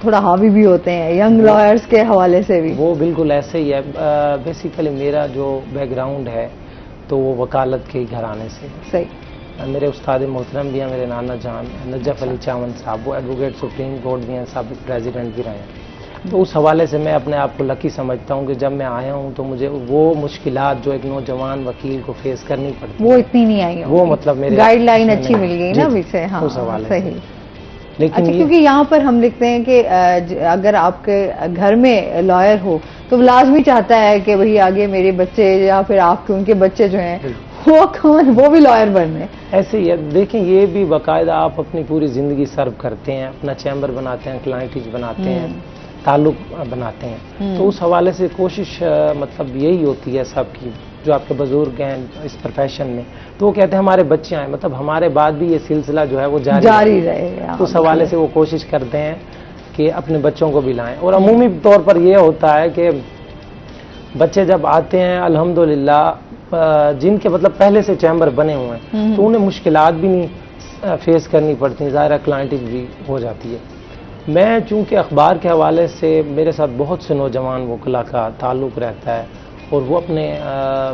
थोड़ा हावी भी होते हैं यंग लॉयर्स के हवाले से भी। वो बिल्कुल ऐसे ही है। बेसिकली मेरा जो बैकग्राउंड है तो वो वकालत के घराने से सही। मेरे उस्ताद मोहतरम भी हैं, मेरे नाना जान नजफ अली चावन साहब, वो एडवोकेट सुप्रीम कोर्ट भी हैं, साबिक प्रेसिडेंट भी रहे हैं। तो उस हवाले से मैं अपने आप को लकी समझता हूँ कि जब मैं आया हूँ तो मुझे वो मुश्किलात जो एक नौजवान वकील को फेस करनी पड़ती वो इतनी नहीं आई, वो मतलब मेरे गाइडलाइन अच्छी मिल गई ना पीछे। हाँ, उस हवाले सही। लेकिन अच्छा, क्योंकि यहाँ पर हम लिखते हैं कि अगर आपके घर में लॉयर हो तो लाजमी चाहता है कि भाई आगे मेरे बच्चे या फिर आपके उनके बच्चे जो हैं वो भी लॉयर बनने। ऐसे ही है। देखें, ये भी बाकायदा आप अपनी पूरी ज़िंदगी सर्व करते हैं, अपना चैम्बर बनाते हैं, क्लाइंटेज बनाते हैं, ताल्लुक बनाते हैं। तो उस हवाले से कोशिश मतलब यही होती है सबकी, जो आपके बुजुर्ग हैं इस प्रोफेशन में, तो वो कहते हैं हमारे बच्चे आए, मतलब हमारे बाद भी ये सिलसिला जो है वो जारी रहे। तो उस हवाले से वो कोशिश करते हैं कि अपने बच्चों को भी लाएं। और अमूमी तौर पर यह होता है कि बच्चे जब आते हैं अल्हम्दुलिल्लाह, जिनके मतलब पहले से चैम्बर बने हुए हैं तो उन्हें मुश्किलात भी नहीं फेस करनी पड़ती, ज़ाहिर क्लाइंटेज भी हो जाती है। मैं चूंकि अखबार के हवाले से मेरे साथ बहुत से नौजवान वकला का ताल्लुक़ रहता है और वो अपने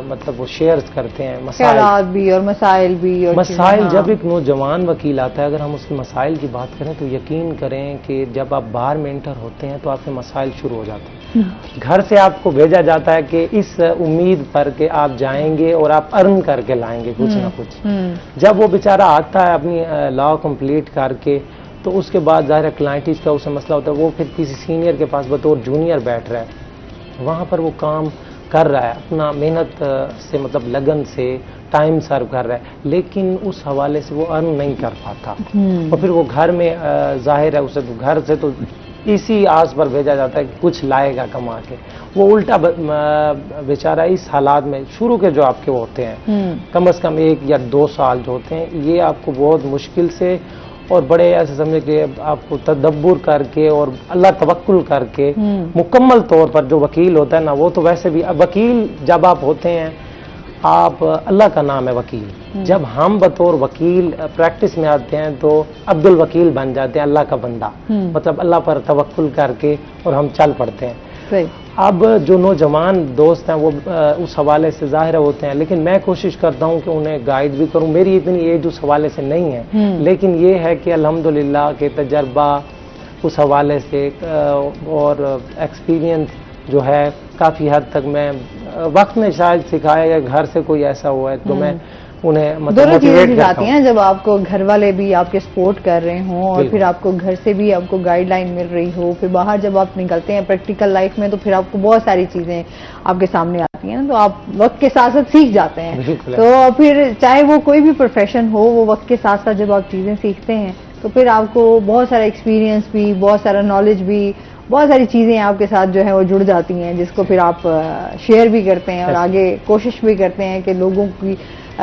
मतलब वो शेयर्स करते हैं ख्यालात भी और मसाइल भी और मसाइल। हाँ। जब एक नौजवान वकील आता है, अगर हम उसके मसाइल की बात करें तो यकीन करें कि जब आप बार में एंटर होते हैं तो आपके मसाइल शुरू हो जाते हैं। घर से आपको भेजा जाता है कि इस उम्मीद पर कि आप जाएंगे और आप अर्न करके लाएंगे कुछ ना कुछ। जब वो बेचारा आता है अपनी लॉ कंप्लीट करके, तो उसके बाद ज़ाहिर है क्लाइंटीज का उसे मसला होता है, वो फिर किसी सीनियर के पास बतौर जूनियर बैठ रहा है, वहाँ पर वो काम कर रहा है अपना मेहनत से, मतलब लगन से टाइम सर्व कर रहा है, लेकिन उस हवाले से वो अर्न नहीं कर पाता। और फिर वो घर में जाहिर है उसे घर से तो इसी आस पर भेजा जाता है कि कुछ लाएगा कमा के। वो उल्टा बेचारा इस हालात में शुरू के जो आपके होते हैं कम से कम 1 या 2 साल जो होते हैं, ये आपको बहुत मुश्किल से और बड़े ऐसे समझे कि आपको तदब्बुर करके और अल्लाह तवक्कुल करके मुकम्मल तौर पर, जो वकील होता है ना, वो तो वैसे भी अब वकील जब आप होते हैं, आप अल्लाह का नाम है वकील। जब हम बतौर वकील प्रैक्टिस में आते हैं तो अब्दुल वकील बन जाते हैं, अल्लाह का बंदा, मतलब अल्लाह पर तवक्कुल करके और हम चल पड़ते हैं। सही। अब जो नौजवान दोस्त हैं वो उस हवाले से ज़ाहिर होते हैं, लेकिन मैं कोशिश करता हूं कि उन्हें गाइड भी करूं। मेरी इतनी एज उस हवाले से नहीं है, लेकिन ये है कि अल्हम्दुलिल्लाह के तजर्बा उस हवाले से और एक्सपीरियंस जो है काफ़ी हद तक मैं वक्त ने शायद सिखाया, या घर से कोई ऐसा हुआ है तो मैं उन्हें मतलब दोनों चीजें मोटिवेट सिखाती हैं, जब आपको घर वाले भी आपके सपोर्ट कर रहे हों और फिर आपको घर से भी आपको गाइडलाइन मिल रही हो, फिर बाहर जब आप निकलते हैं प्रैक्टिकल लाइफ में तो फिर आपको बहुत सारी चीजें आपके सामने आती हैं, तो आप वक्त के साथ साथ सीख जाते हैं। तो फिर चाहे वो कोई भी प्रोफेशन हो, वो वक्त के साथ साथ जब आप चीजें सीखते हैं तो फिर आपको बहुत सारा एक्सपीरियंस भी, बहुत सारा नॉलेज भी, बहुत सारी चीजें आपके साथ जो है वो जुड़ जाती हैं, जिसको फिर आप शेयर भी करते हैं और आगे कोशिश भी करते हैं कि लोगों की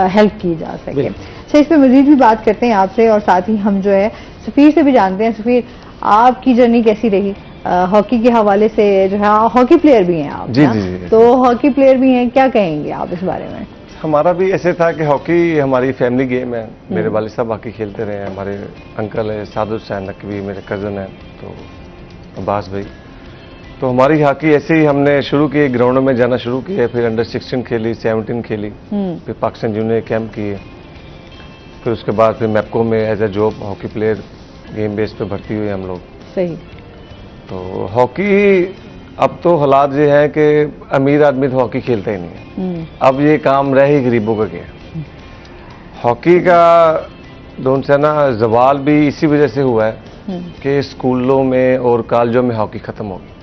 हेल्प की जा सके। अच्छा, इस पे मजीद भी बात करते हैं आपसे, और साथ ही हम जो है सफीर से भी जानते हैं। सफीर, आपकी जर्नी कैसी रही हॉकी के हवाले से? जो है हॉकी प्लेयर भी हैं आप, जी, जी। तो हॉकी प्लेयर भी हैं, क्या कहेंगे आप इस बारे में? हमारा भी ऐसे था कि हॉकी हमारी फैमिली गेम है। मेरे वालिद साहब हॉकी खेलते रहे हैं, हमारे अंकल है सादुल हुसैन नकवी, मेरे कज़न है तो अब्बास भाई। तो हमारी हॉकी ऐसे ही हमने शुरू की, ग्राउंड में जाना शुरू किया, फिर अंडर 16 खेली, 17 खेली, फिर पाकिस्तान जूनियर कैंप किए, फिर उसके बाद फिर मैपको में as a job hockey player game base पे भर्ती हुए हम लोग। सही। तो हॉकी अब तो हालात ये है कि अमीर आदमी तो हॉकी खेलता ही नहीं है, अब ये काम रह ही गरीबों का गया। हॉकी का दोनों से ना जवाल भी इसी वजह से हुआ है कि स्कूलों में और कॉलेजों में हॉकी खत्म हो गई।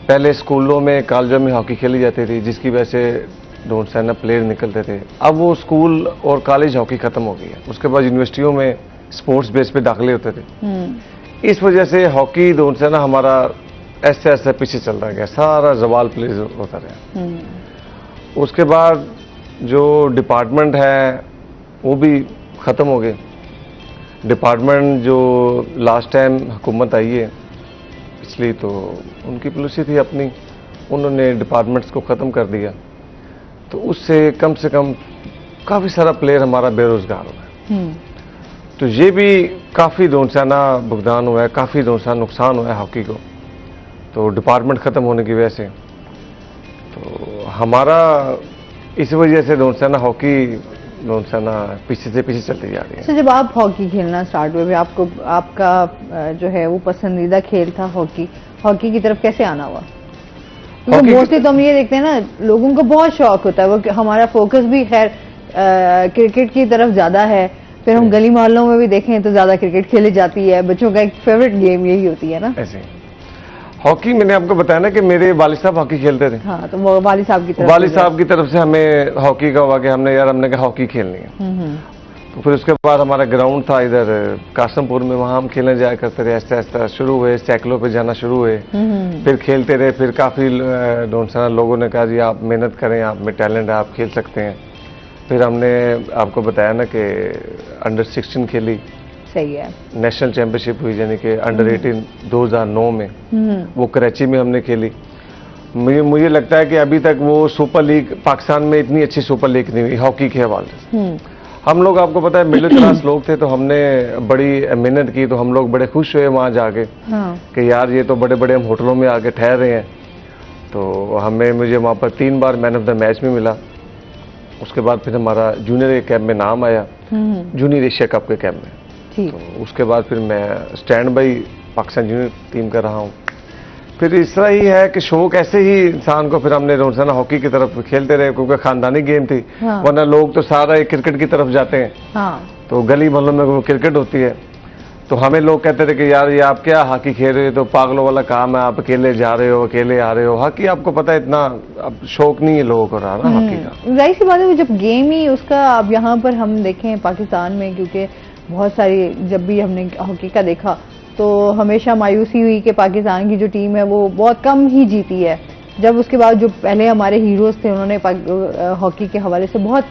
पहले स्कूलों में कॉलेजों में हॉकी खेली जाती थी, जिसकी वजह से डोंट सैना प्लेयर निकलते थे। अब वो स्कूल और कॉलेज हॉकी खत्म हो गई है, उसके बाद यूनिवर्सिटियों में स्पोर्ट्स बेस पे दाखिले होते थे। इस वजह से हॉकी डोंट सैना हमारा ऐसे ऐसे पीछे चलता गया, सारा जवाल प्लेयर होता रहा। उसके बाद जो डिपार्टमेंट है वो भी ख़त्म हो गए। डिपार्टमेंट जो लास्ट टाइम हुकूमत आई है पिछली, तो उनकी पॉलिसी थी अपनी, उन्होंने डिपार्टमेंट्स को ख़त्म कर दिया, तो उससे कम से कम काफ़ी सारा प्लेयर हमारा बेरोजगार हुआ है। तो ये भी काफ़ी दोनसाना भुगतान हुआ है, काफ़ी दोनसाना नुकसान हुआ है हॉकी को, तो डिपार्टमेंट ख़त्म होने की वजह से। तो हमारा इस वजह से दोनसाना हॉकी दोनसाना पीछे से पीछे चलती जा रही है। तो जब आप हॉकी खेलना स्टार्ट हुए, आपको आपका जो है वो पसंदीदा खेल था हॉकी, हॉकी की तरफ कैसे आना हुआ? क्योंकि मोस्टली तो हम ये देखते हैं ना, लोगों को बहुत शौक होता है, वो हमारा फोकस भी खैर क्रिकेट की तरफ ज्यादा है, फिर हम गली मोहल्लों में भी देखें तो ज्यादा क्रिकेट खेली जाती है, बच्चों का एक फेवरेट गेम यही होती है ना। ऐसे हॉकी मैंने आपको बताया ना कि मेरे वालिद साहब हॉकी खेलते थे। हाँ, तो वो वालिद साहब की तरफ से हमें हॉकी का हुआ कि हमने कहा हॉकी खेलनी है। तो फिर उसके बाद हमारा ग्राउंड था इधर कासमपुर में, वहाँ हम खेलने जाया करते रहे। ऐसा ऐसा शुरू हुए, साइकिलों पे जाना शुरू हुए, फिर खेलते रहे। फिर काफ़ी दोनों लोगों ने कहा जी आप मेहनत करें, आप में टैलेंट है, आप खेल सकते हैं। फिर हमने आपको बताया ना कि अंडर 16 खेली, सही है, नेशनल चैंपियनशिप हुई, यानी कि अंडर 18 2009 में, वो कराची में हमने खेली। मुझे लगता है कि अभी तक वो सुपर लीग पाकिस्तान में इतनी अच्छी सुपर लीग नहीं हुई हॉकी के हवाले से। हम लोग आपको पता है मिडिल क्लास लोग थे, तो हमने बड़ी मेहनत की, तो हम लोग बड़े खुश हुए वहाँ जाके कि यार ये तो बड़े बड़े हम होटलों में आके ठहर रहे हैं, तो मुझे वहाँ पर 3 बार मैन ऑफ द मैच भी मिला। उसके बाद फिर हमारा जूनियर के कैंप में नाम आया, जूनियर एशिया कप के कैंप में। तो उसके बाद फिर मैं stand by Pakistan junior team कर रहा हूँ। फिर इस तरह ही है कि शौक ऐसे ही इंसान को, फिर हमने रोजाना हॉकी की तरफ खेलते रहे क्योंकि खानदानी गेम थी। वरना लोग तो सारा क्रिकेट की तरफ जाते हैं। तो गली मोहल्लों में वो क्रिकेट होती है, तो हमें लोग कहते थे कि यार ये आप क्या हॉकी खेल रहे हो, तो पागलों वाला काम है, आप अकेले जा रहे हो, अकेले आ रहे हो। हॉकी आपको पता है इतना अब शौक नहीं है लोगों को रहा ना हॉकी का। जाहिर सी बात है, वो जब गेम ही उसका, अब यहाँ पर हम देखें पाकिस्तान में, क्योंकि बहुत सारी जब भी हमने हॉकी का देखा तो हमेशा मायूसी हुई कि पाकिस्तान की जो टीम है वो बहुत कम ही जीती है। जब उसके बाद जो पहले हमारे हीरोज थे उन्होंने हॉकी के हवाले से बहुत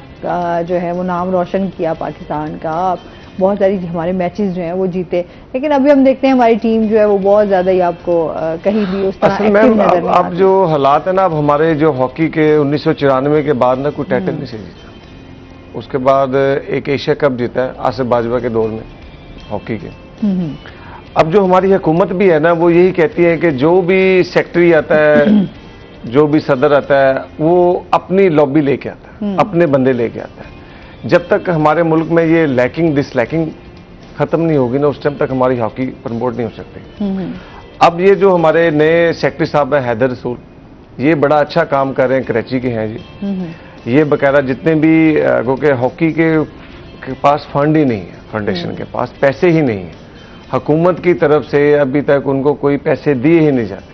जो है वो नाम रोशन किया पाकिस्तान का, बहुत सारी हमारे मैचेस जो हैं वो जीते। लेकिन अभी हम देखते हैं हमारी टीम जो है वो बहुत ज्यादा ही आपको कहीं भी उस तरह एक्टिव नजर नहीं अब जो हालात है ना, अब हमारे जो हॉकी के 1994 के बाद ना कोई टाइटल नहीं से जीता। उसके बाद एक एशिया कप जीता है आसिफ बाजवा के दौर में हॉकी के। अब जो हमारी हुकूमत भी है ना, वो यही कहती है कि जो भी सेक्रेटरी आता है, जो भी सदर आता है, वो अपनी लॉबी लेके आता है, अपने बंदे लेके आता है। जब तक हमारे मुल्क में ये डिसलैकिंग खत्म नहीं होगी ना, उस टाइम तक हमारी हॉकी प्रमोट नहीं हो सकती। अब ये जो हमारे नए सेक्रेटरी साहब हैं हैदर रसूल, ये बड़ा अच्छा काम कर रहे हैं, कराची के हैं जी। ये बकायदा जितने भी, क्योंकि हॉकी के पास फंड ही नहीं है, फाउंडेशन के पास पैसे ही नहीं है, हुकूमत की तरफ से अभी तक उनको कोई पैसे दिए ही नहीं जाते।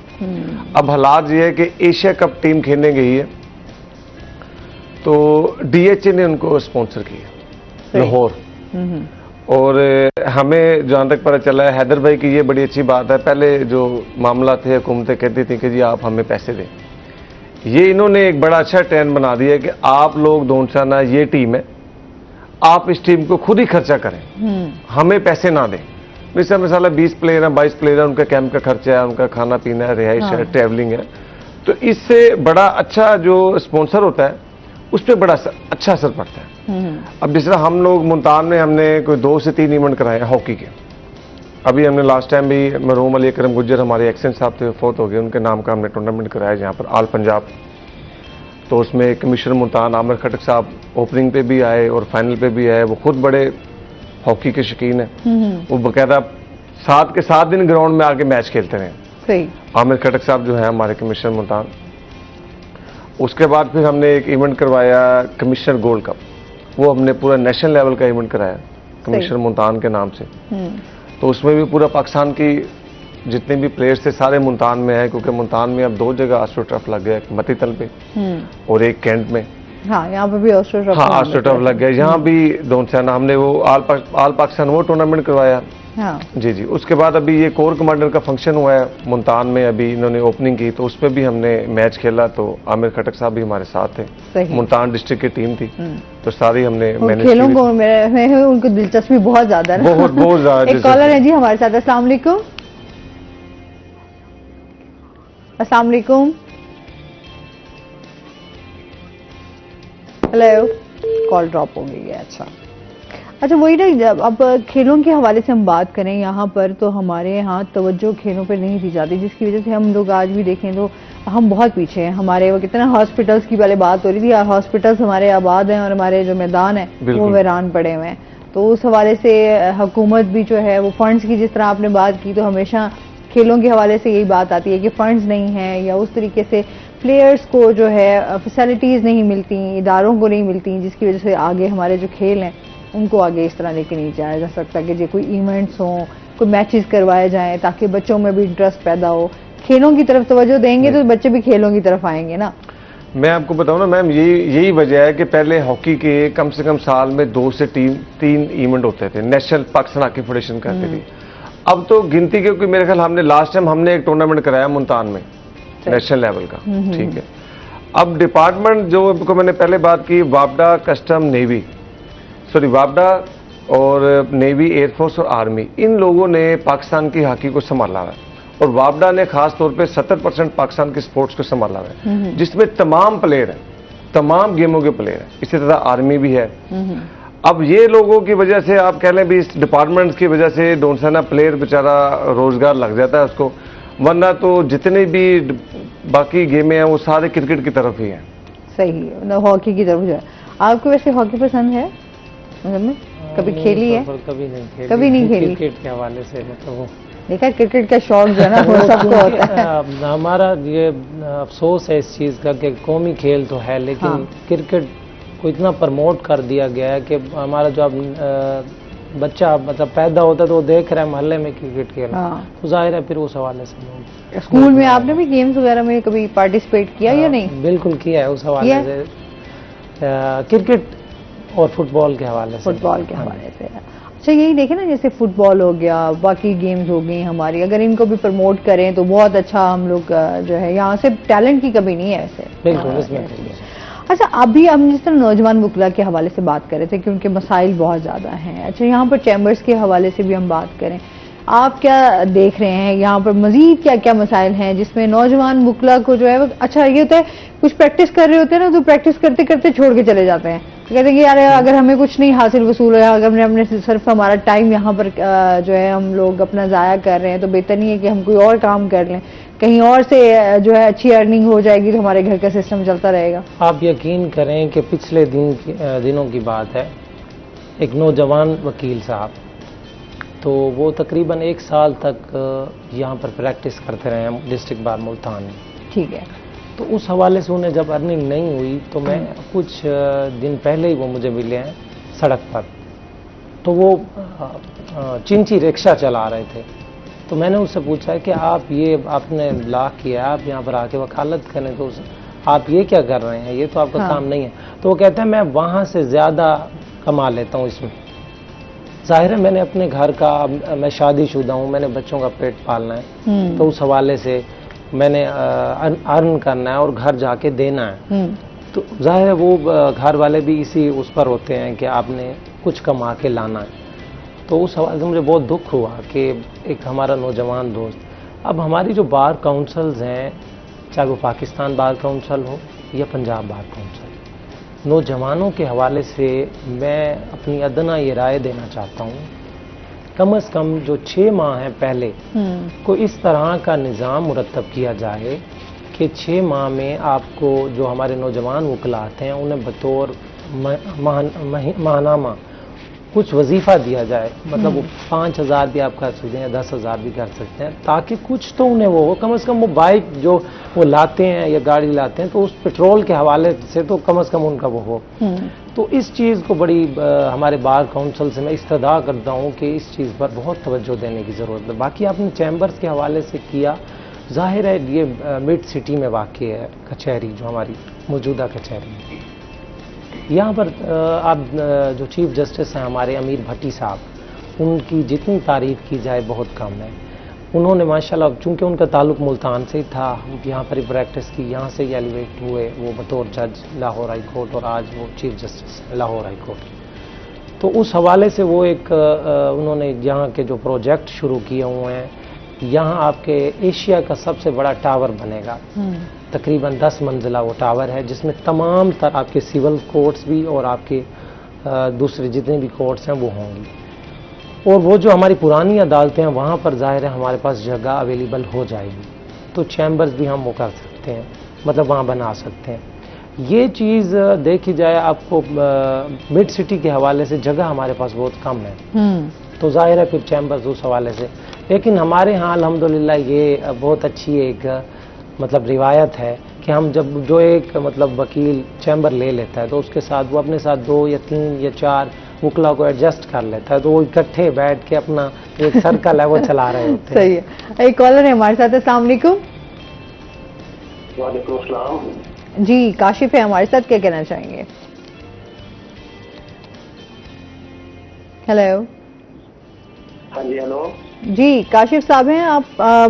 अब हालात ये है कि एशिया कप टीम खेलने गई है तो डीएचए ने उनको स्पॉन्सर किया लाहौर। और हमें जहां तक पता चला है, हैदर भाई की ये बड़ी अच्छी बात है, पहले जो मामला थे हुकूमतें कहती थी कि जी आप हमें पैसे दें। ये इन्होंने एक बड़ा अच्छा ट्रेंड बना दिया कि आप लोग दोनसाना ये टीम है, आप इस टीम को खुद ही खर्चा करें, हमें पैसे ना दें। मिसाल 20 प्लेयर हैं, 22 प्लेयर हैं, उनका कैंप का खर्चा है, उनका खाना पीना है, रिहाइश है, ट्रैवलिंग है। तो इससे बड़ा अच्छा जो स्पॉन्सर होता है उस पर बड़ा अच्छा असर पड़ता है। अब जिस तरह हम लोग मुल्तान में हमने कोई 2 से 3 इवेंट कराए हैं हॉकी के। अभी हमने लास्ट टाइम भी मरहूम अली अकरम गुज्जर हमारे एक्सेंट साहब थे, फोत हो गए, उनके नाम का हमने टूर्नामेंट कराया जहाँ पर ऑल पंजाब। तो उसमें कमिश्नर मुल्तान आमिर खटक साहब ओपनिंग पे भी आए और फाइनल पे भी आए। वो खुद बड़े हॉकी के शौकीन है, वो बकायदा 7 के 7 दिन ग्राउंड में आके मैच खेलते रहे। आमिर खटक साहब जो है हमारे कमिश्नर मुल्तान। उसके बाद फिर हमने एक इवेंट करवाया कमिश्नर गोल्ड कप, वो हमने पूरा नेशनल लेवल का इवेंट कराया कमिश्नर मुल्तान के नाम से। तो उसमें भी पूरा पाकिस्तान की जितने भी प्लेयर्स थे सारे मुल्तान में है, क्योंकि मुल्तान में अब 2 जगह ऑस्ट्रो टर्फ लग गया, एक मती तल पे और एक कैंट में। हाँ, यहाँ पे भी ऑस्ट्रो टर्फ लग गया। यहाँ भी दोनसाना हमने वो ऑल पाकिस्तान वो टूर्नामेंट करवाया। हाँ। जी। उसके बाद अभी ये कोर कमांडर का फंक्शन हुआ है मुल्तान में, अभी इन्होंने ओपनिंग की, तो उसमें भी हमने मैच खेला। तो आमिर खटक साहब भी हमारे साथ थे, मुल्तान डिस्ट्रिक्ट की टीम थी, तो सारी हमने मैनेज खेलों को उनको दिलचस्पी बहुत ज्यादा है, बहुत ज्यादा। एक कॉलर है जी हमारे साथ। अस्सलाम वालेकुम। अस्सलाम वालेकुम। हेलो, कॉल ड्रॉप हो गई है। अच्छा वही ना, अब खेलों के हवाले से हम बात करें यहाँ पर, तो हमारे यहाँ तवज्जो खेलों पर नहीं दी जाती, जिसकी वजह से हम लोग आज भी देखें तो हम बहुत पीछे हैं। हमारे वो कितना हॉस्पिटल्स की पहले बात हो रही थी, हॉस्पिटल्स हमारे आबाद हैं और हमारे जो मैदान है वो वीरान पड़े हुए हैं। तो उस हवाले से हुकूमत भी जो है वो फंड्स की, जिस तरह आपने बात की, तो हमेशा खेलों के हवाले से यही बात आती है कि फंड्स नहीं है, या उस तरीके से प्लेयर्स को जो है फैसिलिटीज नहीं मिलती, इदारों को नहीं मिलती, जिसकी वजह से आगे हमारे जो खेल हैं उनको आगे इस तरह लेके नहीं जाया जा सकता कि जो कोई इवेंट्स हों, कोई मैचेस करवाए जाएं, ताकि बच्चों में भी इंटरेस्ट पैदा हो। खेलों की तरफ तवज्जो देंगे तो बच्चे भी खेलों की तरफ आएंगे ना। मैं आपको बताऊं ना मैम, यही वजह है कि पहले हॉकी के कम से कम साल में 2 से 3 इवेंट होते थे, नेशनल पाकिस्तान हॉकी फेडरेशन करती थी। अब तो गिनती के, मेरे ख्याल हमने लास्ट टाइम हमने एक टूर्नामेंट कराया मुल्तान में नेशनल लेवल का, ठीक है। अब डिपार्टमेंट जो को मैंने पहले बात की, वापडा, कस्टम, नेवी, वापडा और नेवी, एयरफोर्स और आर्मी, इन लोगों ने पाकिस्तान की हॉकी को संभाला है। और वापडा ने खास तौर पे 70% पाकिस्तान के स्पोर्ट्स को संभाला है, जिसमें तमाम प्लेयर हैं, तमाम गेमों के प्लेयर हैं। इसी तरह आर्मी भी है। अब ये लोगों की वजह से आप कह लें भी, इस डिपार्टमेंट की वजह से डोनसाना प्लेयर बेचारा रोजगार लग जाता है उसको, वरना तो जितने भी बाकी गेमें हैं वो सारे क्रिकेट की तरफ ही हैं। सही है, मतलब हॉकी की तरफ जो है। आपको वैसे हॉकी पसंद है, मतलब में कभी खेली है? कभी नहीं खेली, कभी नहीं खेली। क्रिकेट के हवाले से मतलब वो देखा, क्रिकेट का शौक जो है ना वो सबको होता है। हमारा ये अफसोस है इस चीज़ का कि कौमी खेल तो है, लेकिन हाँ। क्रिकेट को इतना प्रमोट कर दिया गया है कि हमारा जो अब बच्चा मतलब पैदा होता है तो वो देख रहा है मोहल्ले में क्रिकेट खेल, हाँ। तो जाहिर है फिर उस हवाले से लोग स्कूल में आपने भी गेम्स वगैरह में कभी पार्टिसिपेट किया या नहीं? बिल्कुल किया है उस हवाले किया? से, क्रिकेट और फुटबॉल के हवाले से। फुटबॉल के हवाले से। अच्छा, यही देखें ना, जैसे फुटबॉल हो गया, बाकी गेम्स हो गई हमारी, अगर इनको भी प्रमोट करें तो बहुत अच्छा। हम लोग जो है यहाँ से टैलेंट की कमी नहीं है ऐसे। बिल्कुल इसमें अच्छा, अभी हम जिस तरह नौजवान वकला के हवाले से बात कर रहे थे कि उनके मसाइल बहुत ज़्यादा हैं। अच्छा, यहाँ पर चैम्बर्स के हवाले से भी हम बात करें, आप क्या देख रहे हैं यहाँ पर मजीद क्या क्या मसाइल हैं जिसमें नौजवान वकला को जो है वो, अच्छा ये होता है कुछ प्रैक्टिस कर रहे होते हैं ना, तो प्रैक्टिस करते करते छोड़ के चले जाते हैं, कहते हैं कि यार अगर हमें कुछ नहीं हासिल वसूल है, अगर हमने सिर्फ हमारा टाइम यहाँ पर जो है हम लोग अपना ज़ाया कर रहे हैं, तो बेहतर नहीं है कि हम कोई और काम कर लें, कहीं और से जो है अच्छी अर्निंग हो जाएगी तो हमारे घर का सिस्टम चलता रहेगा। आप यकीन करें कि पिछले दिनों की बात है, एक नौजवान वकील साहब, तो वो तकरीबन 1 साल तक यहाँ पर प्रैक्टिस करते रहे हैं डिस्ट्रिक्ट बार मुल्तान में। ठीक है। तो उस हवाले से उन्हें जब अर्निंग नहीं हुई तो मैं कुछ दिन पहले ही वो मुझे मिले हैं सड़क पर, तो वो चिंची रिक्शा चला रहे थे। तो मैंने उससे पूछा कि आप ये आपने लाख किया, आप यहाँ पर आके वकालत करें, तो आप ये क्या कर रहे हैं, ये तो आपका काम नहीं है। तो वो कहते हैं मैं वहाँ से ज़्यादा कमा लेता हूँ इसमें। जाहिर है मैंने अपने घर का, मैं शादीशुदा हूँ, मैंने बच्चों का पेट पालना है, तो उस हवाले से मैंने अर्न करना है और घर जाके देना है। तो जाहिर है वो घर वाले भी इसी उस पर होते हैं कि आपने कुछ कमा के लाना है। तो उस हवाले से मुझे बहुत दुख हुआ कि एक हमारा नौजवान दोस्त, अब हमारी जो बार काउंसिल्स हैं, चाहे वो पाकिस्तान बार काउंसिल हो या पंजाब बार काउंसिल, नौजवानों के हवाले से मैं अपनी अदना ये राय देना चाहता हूँ, कम से कम जो 6 माह हैं पहले को इस तरह का निज़ाम मुरतब किया जाए कि 6 माह में आपको जो हमारे नौजवान वकला आते हैं उन्हें बतौर माहनामा कुछ वजीफ़ा दिया जाए, मतलब वो 5,000 भी आप कर सकते हैं, 10,000 भी कर सकते हैं, ताकि कुछ तो उन्हें वो हो, कम से कम वो बाइक जो वो लाते हैं या गाड़ी लाते हैं तो उस पेट्रोल के हवाले से तो कम से कम उनका वो हो। तो इस चीज़ को बड़ी हमारे बार काउंसिल से मैं इस्तदा करता हूँ कि इस चीज़ पर बहुत तवज्जो देने की ज़रूरत है। बाकी आपने चैम्बर्स के हवाले से किया, जाहिर है ये मिड सिटी में वाक़ है कचहरी, जो हमारी मौजूदा कचहरी है। यहाँ पर आप जो चीफ जस्टिस हैं हमारे अमीर भट्टी साहब, उनकी जितनी तारीफ़ की जाए बहुत कम है। उन्होंने माशाल्लाह, चूँकि उनका ताल्लुक मुल्तान से ही था, यहाँ पर ही प्रैक्टिस की, यहाँ से ही एलिवेट हुए वो बतौर जज लाहौर हाई कोर्ट, और आज वो chief justice Lahore high court. तो उस हवाले से वो एक उन्होंने यहाँ के जो प्रोजेक्ट शुरू किए हुए हैं, यहाँ आपके एशिया का सबसे बड़ा टावर बनेगा, तकरीबन 10 मंजिला वो टावर है, जिसमें तमाम तरह आपके सिविल कोर्ट्स भी और आपके दूसरे जितने भी कोर्ट्स हैं वो होंगी। और वो जो हमारी पुरानी अदालतें हैं वहाँ पर जाहिर है हमारे पास जगह अवेलेबल हो जाएगी, तो चैम्बर्स भी हम वो कर सकते हैं, मतलब वहाँ बना सकते हैं। ये चीज़ देखी जाए, आपको मिड सिटी के हवाले से जगह हमारे पास बहुत कम है, तो जाहिर है फिर चैम्बर्स उस हवाले से। लेकिन हमारे यहाँ अल्हम्दुलिल्लाह ये बहुत अच्छी एक मतलब रिवायत है कि हम जब जो एक मतलब वकील चैम्बर ले लेता है तो उसके साथ वो अपने साथ 2 या 3 या 4 वकला को एडजस्ट कर लेता है, तो वो इकट्ठे बैठ के अपना एक सर्कल है वो चला रहे होते हैं। सही है। एक कॉलर है हमारे साथ। अस्सलाम वालेकुम। वालेकुम अस्सलाम। जी, काशिफ है हमारे साथ, क्या कहना चाहेंगे? हेलो। हाँ जी, हेलो जी, काशिफ साहब हैं आप,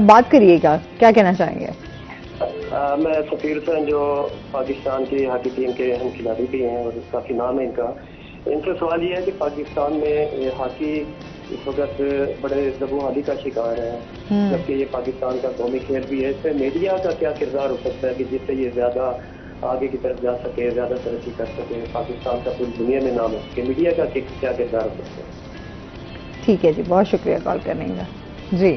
बात करिएगा, क्या कहना चाहेंगे? मैं सफीर हुसैन, जो पाकिस्तान की हॉकी टीम के हम खिलाड़ी भी हैं और काफ़ी नाम है इनका। इनसे सवाल ये है कि पाकिस्तान में हॉकी इस वक्त बड़े जबूहाली का शिकार है, जबकि ये पाकिस्तान का कौमी खेल भी है। इसमें मीडिया का क्या किरदार हो सकता है कि जिससे ये ज़्यादा आगे की तरफ जा सके, ज़्यादा तरक्की कर सके, पाकिस्तान का पूरी दुनिया में नाम हो सके? मीडिया का क्या किरदार हो सकता है? ठीक है जी, बहुत शुक्रिया कॉल करने का। जी।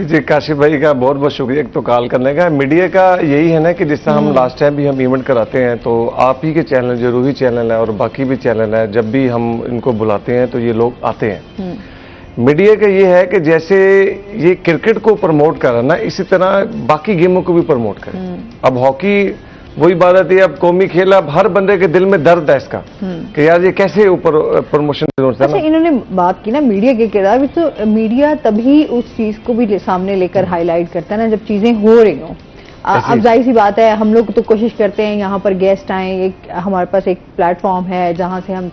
जी काशिफ भाई का बहुत बहुत शुक्रिया एक तो कॉल करने का। मीडिया का यही है ना कि जिस तरह हम लास्ट टाइम भी हम इवेंट कराते हैं तो आप ही के चैनल जो रूही चैनल है और बाकी भी चैनल है, जब भी हम इनको बुलाते हैं तो ये लोग आते हैं। मीडिया का ये है कि जैसे ये क्रिकेट को प्रमोट कर रहा है ना, इसी तरह बाकी गेमों को भी प्रमोट करें। अब हॉकी वही बात आती है, अब कौमी खेल, अब हर बंदे के दिल में दर्द है इसका कि यार ये कैसे ऊपर प्रमोशन। अच्छा, इन्होंने बात की ना मीडिया के किरदार में, तो मीडिया तभी उस चीज को भी सामने लेकर हाईलाइट करता है ना जब चीजें हो रही हों। अब जाहिर सी बात है, हम लोग तो कोशिश करते हैं यहाँ पर गेस्ट आए, एक हमारे पास एक प्लेटफॉर्म है जहाँ से हम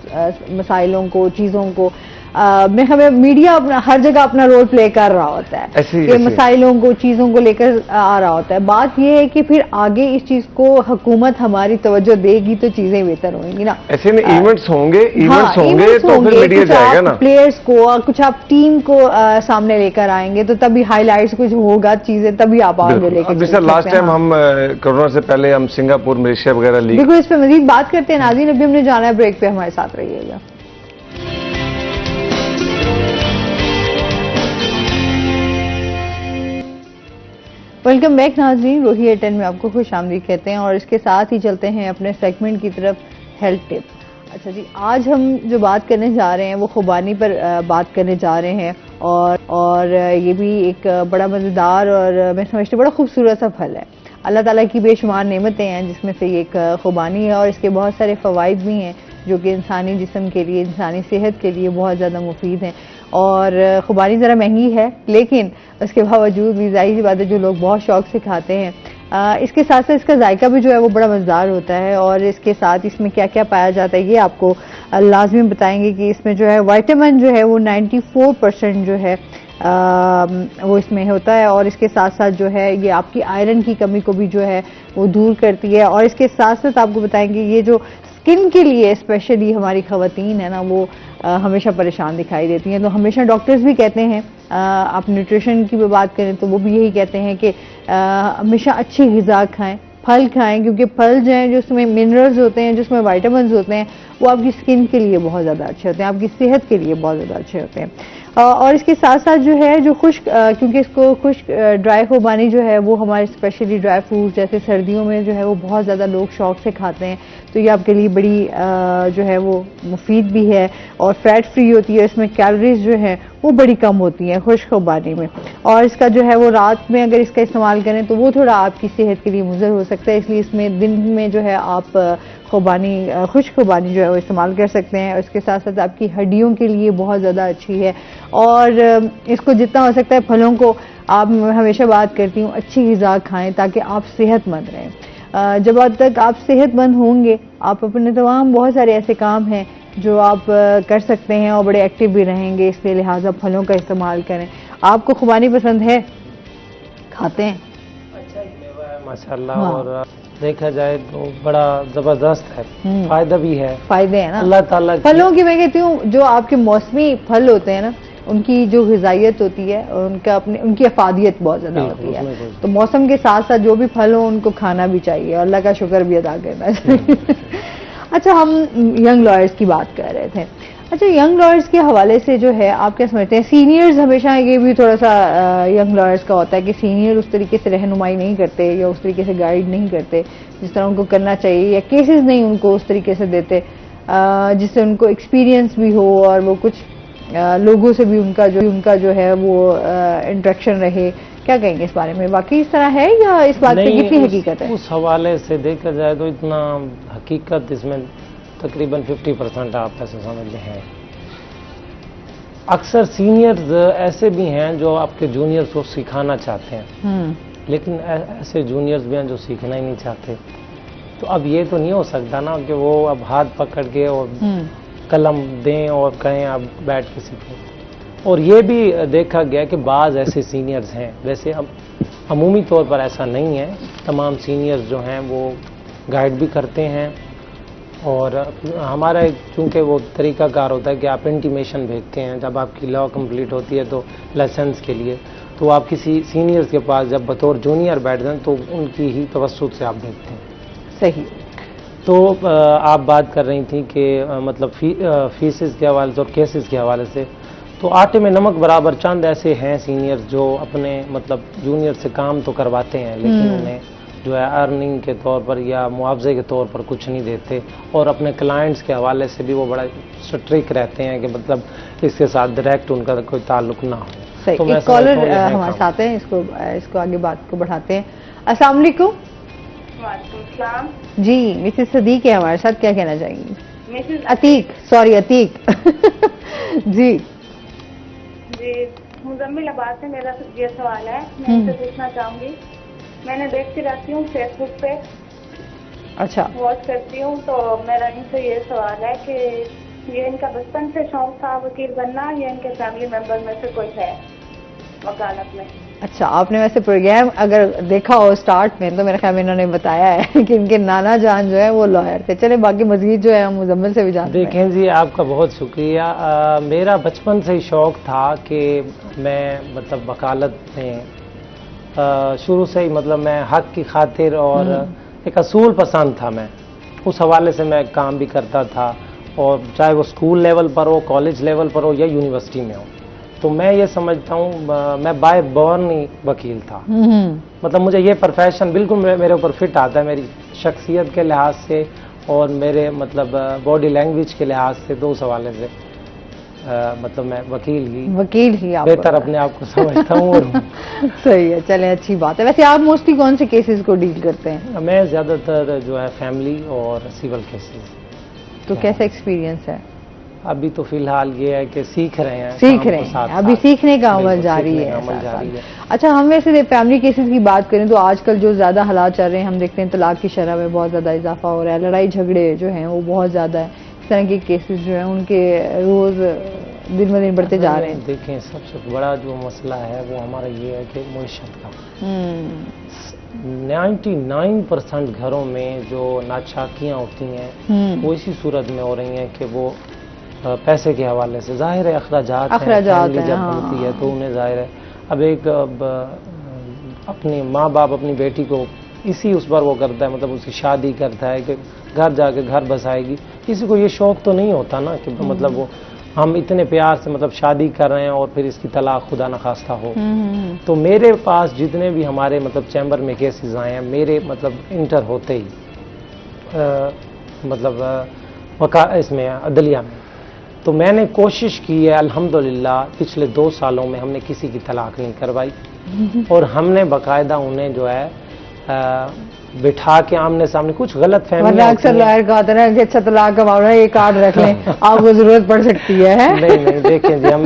मसाइलों को, चीजों को हमें मीडिया अपना हर जगह अपना रोल प्ले कर रहा होता है कि मसाइलों को, चीजों को लेकर आ रहा होता है। बात यह है कि फिर आगे इस चीज को हुकूमत हमारी तवज्जो देगी तो चीजें बेहतर होंगी ना। ऐसे में इवेंट्स होंगे, तो फिर मीडिया जाएगा ना। प्लेयर्स को, कुछ आप टीम को सामने लेकर आएंगे तो तभी हाईलाइट्स कुछ होगा, चीजें तभी आप आगे लेकर। जैसे लास्ट टाइम हम कोरोना से पहले हम सिंगापुर, मलेशिया वगैरह लीग। बिल्कुल, इस पर मजीद बात करते हैं नाज़रीन। अभी हमने जाना है ब्रेक पे, हमारे साथ रहिएगा। वेलकम बैक नाज़रीन, रोही एयरटेल में आपको खुश आमदीद कहते हैं और इसके साथ ही चलते हैं अपने सेगमेंट की तरफ, हेल्थ टिप। अच्छा जी, आज हम जो बात करने जा रहे हैं वो खुबानी पर बात करने जा रहे हैं और ये भी एक बड़ा मज़ेदार और मैं समझती हूँ बड़ा खूबसूरत सा फल है। अल्लाह ताला की बेशुमार नेमतें हैं जिसमें से ये एक खुबानी है और इसके बहुत सारे फ़वाइद भी हैं जो कि इंसानी जिस्म के लिए, इंसानी सेहत के लिए बहुत ज़्यादा मुफीद हैं। और खुबानी ज़रा महंगी है लेकिन उसके बावजूद भी ज़ाहिर सी बात है जो लोग बहुत शौक से खाते हैं। इसके साथ साथ इसका जायका भी जो है वो बड़ा मज़ेदार होता है और इसके साथ इसमें क्या क्या पाया जाता है ये आपको लाजमी बताएंगे कि इसमें जो है विटामिन जो है वो 94% जो है वो इसमें होता है और इसके साथ साथ जो है ये आपकी आयरन की कमी को भी जो है वो दूर करती है। और इसके साथ साथ आपको बताएंगे ये जो स्किन के लिए स्पेशली हमारी खवातीन है ना वो हमेशा परेशान दिखाई देती हैं, तो हमेशा डॉक्टर्स भी कहते हैं, आप न्यूट्रिशन की भी बात करें तो वो भी यही कहते हैं कि हमेशा अच्छी ग़िज़ा खाएं, फल खाएं, क्योंकि फल जो हैं, जो उसमें मिनरल्स होते हैं, जो उसमें विटामिन्स होते हैं, वो आपकी स्किन के लिए बहुत ज़्यादा अच्छे होते हैं, आपकी सेहत के लिए बहुत ज़्यादा अच्छे होते हैं। और इसके साथ साथ जो है जो खुश्क, क्योंकि इसको खुश्क ड्राई खुबानी जो है वो हमारे स्पेशली ड्राई फ्रूट जैसे सर्दियों में जो है वो बहुत ज़्यादा लोग शौक से खाते हैं, तो ये आपके लिए बड़ी जो है वो मुफीद भी है और फैट फ्री होती है। इसमें कैलोरीज जो है वो बड़ी कम होती हैं खुश्क खुबानी में। और इसका जो है वो रात में अगर इसका इस्तेमाल करें तो वो थोड़ा आपकी सेहत के लिए मुज़र हो सकता है, इसलिए इसमें दिन में जो है आप खुबानी, खुश्क खुबानी जो है वो इस्तेमाल कर सकते हैं। और इसके साथ साथ आपकी हड्डियों के लिए बहुत ज़्यादा अच्छी है और इसको जितना हो सकता है फलों को आप, हमेशा बात करती हूँ, अच्छी ग़िज़ा खाएँ ताकि आप सेहतमंद रहें। जब तक आप सेहतमंद होंगे आप अपने तमाम बहुत सारे ऐसे काम हैं जो आप कर सकते हैं और बड़े एक्टिव भी रहेंगे, इसलिए लिहाजा फलों का इस्तेमाल करें। आपको खुबानी पसंद है, खाते हैं? अच्छा मेवा है माशाल्लाह और देखा जाए तो बड़ा जबरदस्त है, फायदा भी है, फायदे हैं ना अल्लाह ताला। फलों की मैं कहती हूँ जो आपके मौसमी फल होते हैं ना उनकी जो ग़िज़ाइयत होती है और उनका अपने उनकी अफादियत बहुत ज़्यादा होती है, तो मौसम के साथ साथ जो भी फल हो उनको खाना भी चाहिए और अल्लाह का शुक्र भी अदा करना चाहिए। अच्छा, हम यंग लॉयर्स की बात कर रहे थे। अच्छा, यंग लॉयर्स के हवाले से जो है आप क्या समझते हैं? सीनियर्स हमेशा ये भी थोड़ा सा यंग लॉयर्स का होता है कि सीनियर उस तरीके से रहनुमाई नहीं करते या उस तरीके से गाइड नहीं करते जिस तरह उनको करना चाहिए, या केसेस नहीं उनको उस तरीके से देते जिससे उनको एक्सपीरियंस भी हो और वो कुछ लोगों से भी उनका जो है वो इंटरेक्शन रहे। क्या कहेंगे इस बारे में? वाकई इस तरह है या इस बात की कितनी हकीकत है? उस हवाले से देखा जाए तो इतना हकीकत इसमें तकरीबन 50% आप ऐसे समझ लें हैं। अक्सर सीनियर्स ऐसे भी हैं जो आपके जूनियर्स को सिखाना चाहते हैं, लेकिन ऐसे जूनियर्स भी हैं जो सीखना ही नहीं चाहते। तो अब ये तो नहीं हो सकता ना कि वो अब हाथ पकड़ के और कलम दें और कहें अब बैठ के सीखें। और ये भी देखा गया कि बाज़ ऐसे सीनियर्स हैं, वैसे अब अमूमी तौर पर ऐसा नहीं है, तमाम सीनियर्स जो हैं वो गाइड भी करते हैं और हमारा चूँकि वो तरीक़ाकार होता है कि आप इंटीमेशन भेजते हैं जब आपकी लॉ कंप्लीट होती है तो लाइसेंस के लिए, तो आप किसी सीनियर्स के पास जब बतौर जूनियर बैठ जाएं तो उनकी ही तवस्सुत से आप भेजते हैं। सही। तो आप बात कर रही थी कि मतलब फीसेस के हवाले से और केसेस के हवाले से, तो आटे में नमक बराबर चंद ऐसे हैं सीनियर जो अपने मतलब जूनियर से काम तो करवाते हैं, लेकिन उन्हें जो है अर्निंग के तौर पर या मुआवजे के तौर पर कुछ नहीं देते, और अपने क्लाइंट्स के हवाले से भी वो बड़ा स्ट्रिक्ट रहते हैं कि मतलब इसके साथ डायरेक्ट उनका कोई ताल्लुक ना हो। सही। तो मैं एक कॉलर समझता हूँ ये है हमारे काम। साथ है, इसको आगे बात को बढ़ाते हैं। अस्सलाम वालेकुम। वालेकुम। जी मिसेस सदीक है हमारे साथ, क्या कहना चाहेंगी? Mrs Atiq, sorry Atiq. जी जी, मुजम्मिल अब्बास से मेरा ये सवाल है, मैं इनसे पूछना चाहूंगी। मैंने देखती रहती हूँ फेसबुक पे, अच्छा, वॉच करती हूँ, तो मेरा इनसे ये सवाल है कि ये इनका बचपन से शौक था वकील बनना या इनके फैमिली मेंबर में से कोई है वकालत में? अच्छा, आपने वैसे प्रोग्राम अगर देखा हो स्टार्ट में तो मेरे ख्याल में इन्होंने बताया है कि इनके नाना जान जो है वो लॉयर थे। चले बाकी मजीद जो है हम मुजम्मिल से भी जानते हैं। देखें जी, आपका बहुत शुक्रिया। मेरा बचपन से ही शौक़ था कि मैं मतलब वकालत में शुरू से ही मतलब मैं हक की खातिर और एक असूल पसंद था, मैं उस हवाले से मैं काम भी करता था, और चाहे वो स्कूल लेवल पर हो, कॉलेज लेवल पर हो या यूनिवर्सिटी में हो। तो मैं ये समझता हूँ मैं बाय बॉर्न ही वकील था। मतलब मुझे ये प्रोफेशन बिल्कुल मेरे ऊपर फिट आता है, मेरी शख्सियत के लिहाज से और मेरे मतलब बॉडी लैंग्वेज के लिहाज से, दो हवाले से मतलब मैं वकील ही आप बेहतर अपने आप को समझता हूँ। और सही है, चले अच्छी बात है। वैसे आप मोस्टली कौन से केसेस को डील करते हैं? मैं ज़्यादातर जो है फैमिली और सिविल केसेस। तो कैसा एक्सपीरियंस है? अभी तो फिलहाल ये है कि सीख रहे हैं, अभी सीखने का अमल जारी है। अच्छा, हम वैसे फैमिली केसेस की बात करें तो आजकल जो ज्यादा हालात चल रहे हैं, हम देखते हैं तलाक की शरह में बहुत ज्यादा इजाफा हो रहा है, लड़ाई झगड़े जो हैं वो बहुत ज्यादा है, इस तरह के केसेस जो हैं उनके रोज दिन ब दिन बढ़ते जा रहे हैं। देखें, सबसे बड़ा जो मसला है वो हमारा ये है कि मुआशरत का 99% घरों में जो नाचाकियाँ होती हैं वो इसी सूरत में हो रही हैं कि वो पैसे के हवाले से, जाहिर है अखराजात हैं, जब बनती है तो उन्हें जाहिर है अब एक अपनी माँ बाप अपनी बेटी को इसी उस पर वो करता है, मतलब उसकी शादी करता है कि घर जाके घर बसाएगी। किसी को ये शौक तो नहीं होता ना कि मतलब वो हम इतने प्यार से मतलब शादी कर रहे हैं और फिर इसकी तलाक खुदा न खास्ता हो। तो मेरे पास जितने भी हमारे मतलब चैम्बर में केसेस आए हैं, मेरे मतलब इंटर होते ही मतलब इसमें अदलिया में, तो मैंने कोशिश की है अल्हम्दुलिल्लाह पिछले 2 सालों में हमने किसी की तलाक नहीं करवाई, और हमने बाकायदा उन्हें जो है बिठा के आमने सामने, कुछ गलत फहमी अक्सर लॉयर का होता है कि अच्छा तलाक का मामला ये कार्ड रख लें आपको जरूरत पड़ सकती है। नहीं देखें जी, हम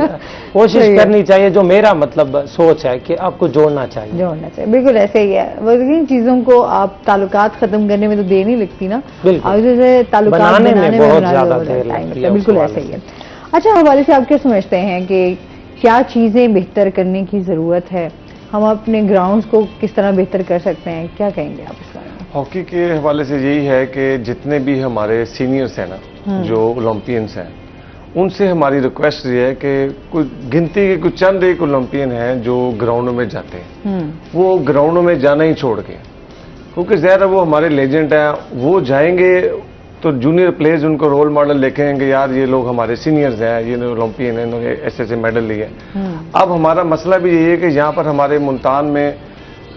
कोशिश करनी चाहिए, जो मेरा मतलब सोच है कि आपको जोड़ना चाहिए। बिल्कुल ऐसे ही है। वो इन चीजों को आप ताल्लुकात खत्म करने में तो देर नहीं लगती ना, ताल्लुकात बनाने में बहुत ज्यादा देर लगती है। बिल्कुल ऐसे ही है। अच्छा, हवाले से आप क्या समझते हैं कि क्या चीजें बेहतर करने की जरूरत है, हम अपने ग्राउंड्स को किस तरह बेहतर कर सकते हैं, क्या कहेंगे आप इस बारे में? हॉकी के हवाले से यही है कि जितने भी हमारे सीनियर्स हैं ना, जो ओलंपियंस हैं, उनसे हमारी रिक्वेस्ट ये है कि कुछ गिनती के कुछ चंद एक ओलंपियन हैं जो ग्राउंडों में जाते हैं, वो ग्राउंडों में जाना ही छोड़ के, क्योंकि ज़ाहिर वो हमारे लेजेंड हैं, वो जाएंगे तो जूनियर प्लेयर्स उनको रोल मॉडल देखेंगे, यार ये लोग हमारे सीनियर्स हैं, ये ओलंपियन हैं, इन्होंने ऐसे मेडल लिए। अब हमारा मसला भी यही है कि यहाँ पर हमारे मुल्तान में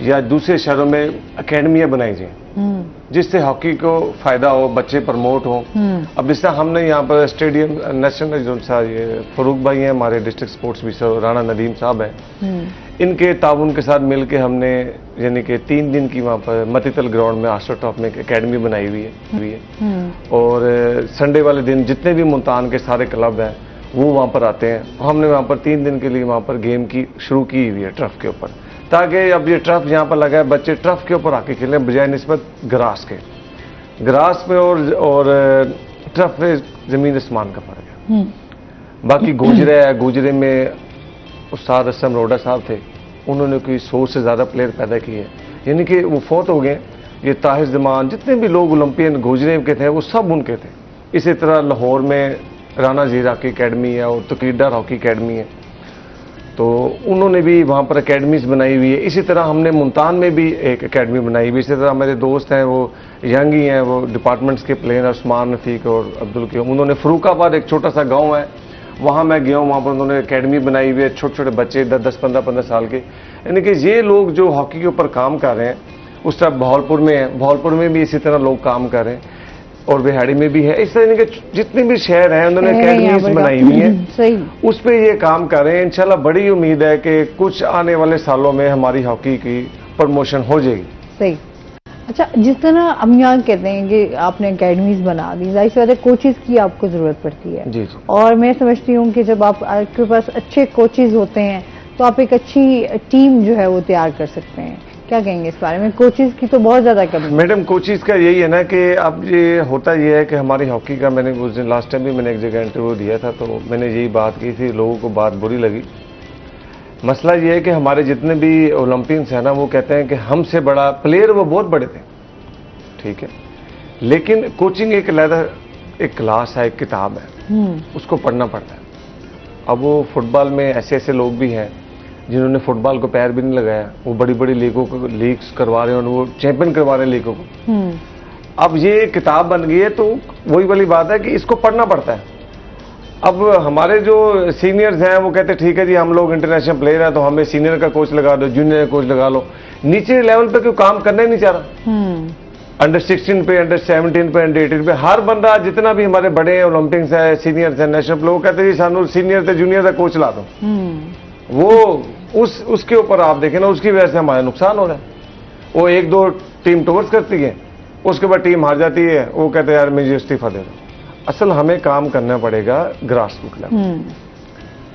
या दूसरे शहरों में एकेडमियाँ बनाई जाए जिससे हॉकी को फायदा हो, बच्चे प्रमोट हो। अब जिस तरह हमने यहाँ पर स्टेडियम नेशनल जो सा ये फरूक भाई हैं हमारे डिस्ट्रिक्ट स्पोर्ट्स भी, राणा नदीम साहब हैं, इनके ताउन के साथ मिलकर हमने यानी कि 3 दिन की वहाँ पर मतितल ग्राउंड में आस्टर टॉप में एक एकेडमी बनाई हुई है, और संडे वाले दिन जितने भी मुल्तान के सारे क्लब हैं वो वहाँ पर आते हैं। हमने वहाँ पर 3 दिन के लिए वहाँ पर गेम की शुरू की हुई है टर्फ के ऊपर, ताकि अब ये टर्फ यहाँ पर लगा है, बच्चे टर्फ के ऊपर आके खेलें बजाय निस्बत ग्रास के। ग्रास में और टर्फ में ज़मीन आसमान का फर्क है। बाकी गुजरे है, गुजरे में उस्ताद असम रोडा साहब थे, उन्होंने कोई 100 से ज़्यादा प्लेयर पैदा किए, यानी कि वो फौत हो गए। ये ताहिर जमान जितने भी लोग ओलंपियन गुजरे के थे वो सब उनके थे। इसी तरह लाहौर में राना जीर हॉकी अकेडमी है और तकीदार हॉकी अकेडमी है, तो उन्होंने भी वहाँ पर एकेडमीज बनाई हुई है। इसी तरह हमने मुल्तान में भी एक एकेडमी बनाई हुई। इसी तरह मेरे दोस्त हैं वो यंग ही हैं, वो डिपार्टमेंट्स के प्लेयर हैं, उस्मान रफीक और अब्दुल के, उन्होंने फरूकाबाद एक छोटा सा गांव है वहाँ मैं गया हूँ, वहाँ पर उन्होंने एकेडमी बनाई हुई है, छोटे छोटे बच्चे 10, 15 साल के, यानी कि ये लोग जो हॉकी के ऊपर काम कर रहे हैं, उस तरह भावलपुर में है, भावलपुर में भी इसी तरह लोग काम कर रहे हैं और बिहाड़ी में भी है। इस तरह के जितने भी शहर हैं उन्होंने एकेडमीज बनाई हुई हैं, उस पर ये काम कर रहे हैं। इंशाल्लाह बड़ी उम्मीद है कि कुछ आने वाले सालों में हमारी हॉकी की प्रमोशन हो जाएगी। सही। अच्छा, जिस तरह हम यहाँ कहते हैं कि आपने एकेडमीज बना दी, जाहिर सी बात है कोचेज की आपको जरूरत पड़ती है। जी जी। और मैं समझती हूँ कि जब आपके पास अच्छे कोचेज होते हैं तो आप एक अच्छी टीम जो है वो तैयार कर सकते हैं। क्या कहेंगे इस बारे में? कोचेज की तो बहुत ज्यादा कमी। मैडम, कोचेज का यही है ना कि अब ये होता ये है कि हमारी हॉकी का, मैंने उस दिन लास्ट टाइम भी मैंने एक जगह इंटरव्यू दिया था, तो मैंने यही बात की थी, लोगों को बात बुरी लगी। मसला ये है कि हमारे जितने भी ओलंपियंस हैं ना, वो कहते हैं कि हमसे बड़ा प्लेयर वो बहुत बड़े थे, ठीक है, लेकिन कोचिंग एक अलग एक क्लास है, एक किताब है, उसको पढ़ना पड़ता है। अब वो फुटबॉल में ऐसे ऐसे लोग भी हैं जिन्होंने फुटबॉल को पैर भी नहीं लगाया, वो बड़ी बड़ी लीगों को लीग्स करवा रहे हैं और वो चैंपियन करवा रहे हैं लीगों को। अब ये किताब बन गई है, तो वही वाली बात है कि इसको पढ़ना पड़ता है। अब हमारे जो सीनियर्स हैं वो कहते हैं ठीक है जी, हम लोग इंटरनेशनल प्लेयर हैं तो हमें सीनियर का कोच लगा दो, जूनियर का कोच लगा लो। नीचे लेवल पे कोई काम करना ही नहीं चाह रहा। अंडर 16 पे, अंडर 17 पे, अंडर 18 पे हर बंदा, जितना भी हमारे बड़े ओलंपिक्स है, सीनियर्स है, नेशनल प्लेयर, कहते हैं जी सानू सीनियर से जूनियर का कोच ला दो। वो उसके ऊपर आप देखें ना, उसकी वजह से हमारा नुकसान हो रहा है। वो 1-2 टीम टॉवर्स करती है, उसके बाद टीम हार जाती है, वो कहते हैं यार मुझे इस्तीफा दे दो। असल हमें काम करना पड़ेगा grass root level.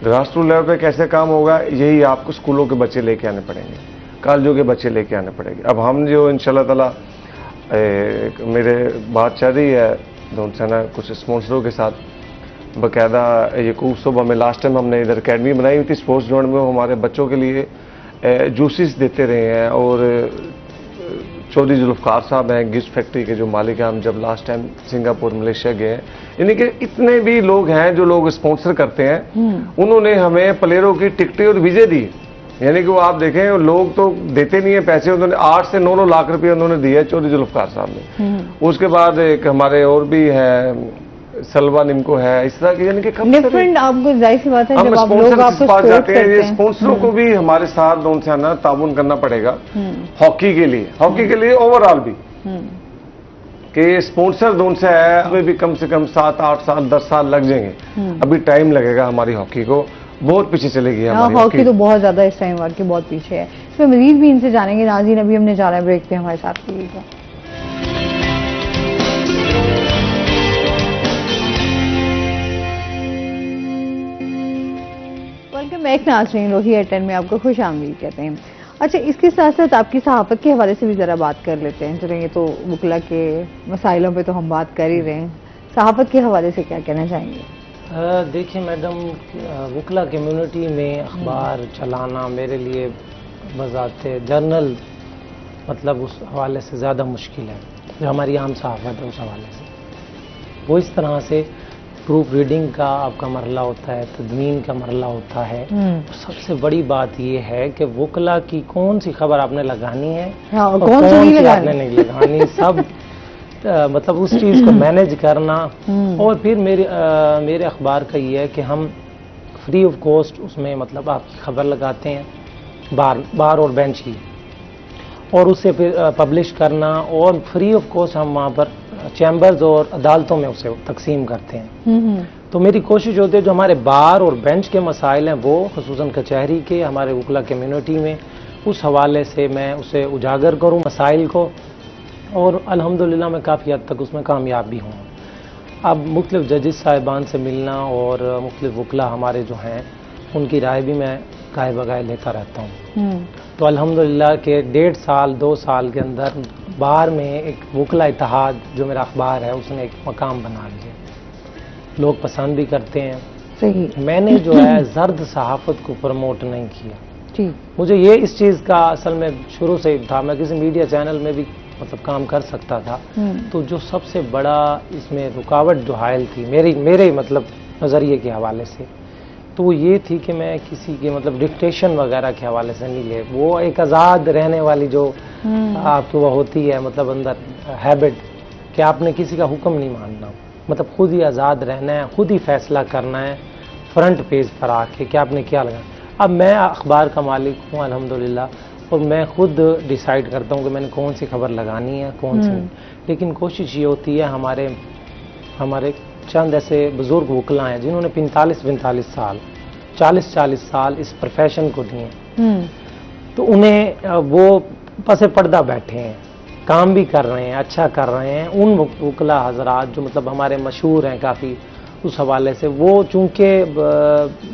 Grass root level पे कैसे काम होगा? यही आपको स्कूलों के बच्चे लेके आने पड़ेंगे, कॉलेजों के बच्चे लेके आने पड़ेंगे। अब हम जो इंशाल्लाह ताला मेरे बात चल रही है दोनों ना कुछ स्पॉन्सरों के साथ, बाकायदा यकूब सुबह में लास्ट टाइम हमने इधर अकेडमी बनाई हुई थी स्पोर्ट्स ग्राउंड में, हमारे बच्चों के लिए जूसेस देते रहे हैं। और चौधरी जुल्फकार साहब हैं गिस्ट फैक्ट्री के जो मालिक हैं, हम जब लास्ट टाइम सिंगापुर मलेशिया गए हैं, यानी कि इतने भी लोग हैं जो लोग स्पॉन्सर करते हैं, उन्होंने हमें प्लेयरों की टिकटें और वीजे दी। यानी कि वो आप देखें, लोग तो देते नहीं है पैसे, उन्होंने 8 से 9 लाख रुपए उन्होंने दिए चौधरी जुल्फकार साहब ने। उसके बाद एक हमारे और भी है सलवा निमको है, इस तरह की, यानी कि डिफरेंट। आपको जाहिर सी बात है हम जब आप लोग आपको पास जाते हैं, ये हैं, स्पॉन्सरों को भी हमारे साथ दोनों से आना ताउन करना पड़ेगा हॉकी के लिए ओवरऑल भी, कि स्पॉन्सर दोनों से है, हमें भी कम से कम 7-8 साल 10 साल लग जाएंगे। अभी टाइम लगेगा, हमारी हॉकी को बहुत पीछे चलेगी हमारी हॉकी तो बहुत ज्यादा इस टाइम वाकई बहुत पीछे है। इसमें मजीद भी इनसे जानेंगे। नाज़रीन, अभी हमने जाना है ब्रेक पे, हमारे साथ रहिएगा। वेलकम बैक नाज़रीन, रोही एयरटेल में आपको खुश आमदीद कहते हैं। अच्छा, इसके साथ साथ आपकी सहाफत के हवाले से भी जरा बात कर लेते हैं। चलेंगे तो वकला के मसाइलों पे तो हम बात कर ही रहे हैं, सहाफत के हवाले से क्या कहना चाहेंगे? देखिए मैडम, वकला कम्युनिटी में अखबार चलाना मेरे लिए बजाते जर्नल मतलब उस हवाले से ज़्यादा मुश्किल है जो हमारी आम सहाफत है। उस हवाले से वो इस तरह से प्रूफ रीडिंग का आपका मरला होता है, तदमीन का मरला होता है। तो सबसे बड़ी बात यह है कि वकला की कौन सी खबर आपने लगानी है और कौन सी आपने नहीं लगानी, सब मतलब उस चीज़ को मैनेज करना। और फिर मेरे अखबार का ये है कि हम फ्री ऑफ कॉस्ट उसमें मतलब आपकी खबर लगाते हैं बार और बेंच की, और उससे फिर पब्लिश करना, और फ्री ऑफ कॉस्ट हम वहाँ पर चैम्बर्स और अदालतों में उसे तकसीम करते हैं। तो मेरी कोशिश होती है जो हमारे बार और बेंच के मसाइल हैं वो खुसूसन कचहरी के हमारे वकला कम्युनिटी में, उस हवाले से मैं उसे उजागर करूँ मसाइल को, और अल्हम्दुलिल्लाह मैं काफ़ी हद तक उसमें कामयाब भी हूँ। अब मुख्तलिफ जजेस साहिबान से मिलना और मुख्तलिफ वकला हमारे जो हैं उनकी राय भी मैं गाय बगाए लेता रहता हूँ। तो अल्हम्दुलिल्लाह के 1.5 साल 2 साल के अंदर बार में एक वकला इत्तेहाद जो मेरा अखबार है उसने एक मकाम बना लिया, लोग पसंद भी करते हैं। सही। मैंने जो है जर्द सहाफत को प्रमोट नहीं किया। ठीक। मुझे ये इस चीज़ का असल में शुरू से ही था, मैं किसी मीडिया चैनल में भी मतलब काम कर सकता था। तो जो सबसे बड़ा इसमें रुकावट जो हायल थी मेरे मतलब नज़रिए के हवाले से, तो वो ये थी कि मैं किसी के मतलब डिक्टेशन वगैरह के हवाले से नहीं ले, वो एक आज़ाद रहने वाली जो आपको वो होती है मतलब अंदर हैबिट कि आपने किसी का हुक्म नहीं मानना, मतलब खुद ही आज़ाद रहना है, खुद ही फैसला करना है, फ्रंट पेज पर आके कि आपने क्या लगा। अब मैं अखबार का मालिक हूँ अल्हम्दुलिल्लाह, और मैं खुद डिसाइड करता हूँ कि मैंने कौन सी खबर लगानी है कौन सी नहीं। लेकिन कोशिश ये होती है, हमारे चंद ऐसे बुजुर्ग वकला हैं जिन्होंने 45 साल 40 साल इस प्रोफेशन को दिए, तो उन्हें वो पसे पर्दा बैठे हैं, काम भी कर रहे हैं, अच्छा कर रहे हैं। उन वकला हजरात जो मतलब हमारे मशहूर हैं काफ़ी उस हवाले से, वो चूंकि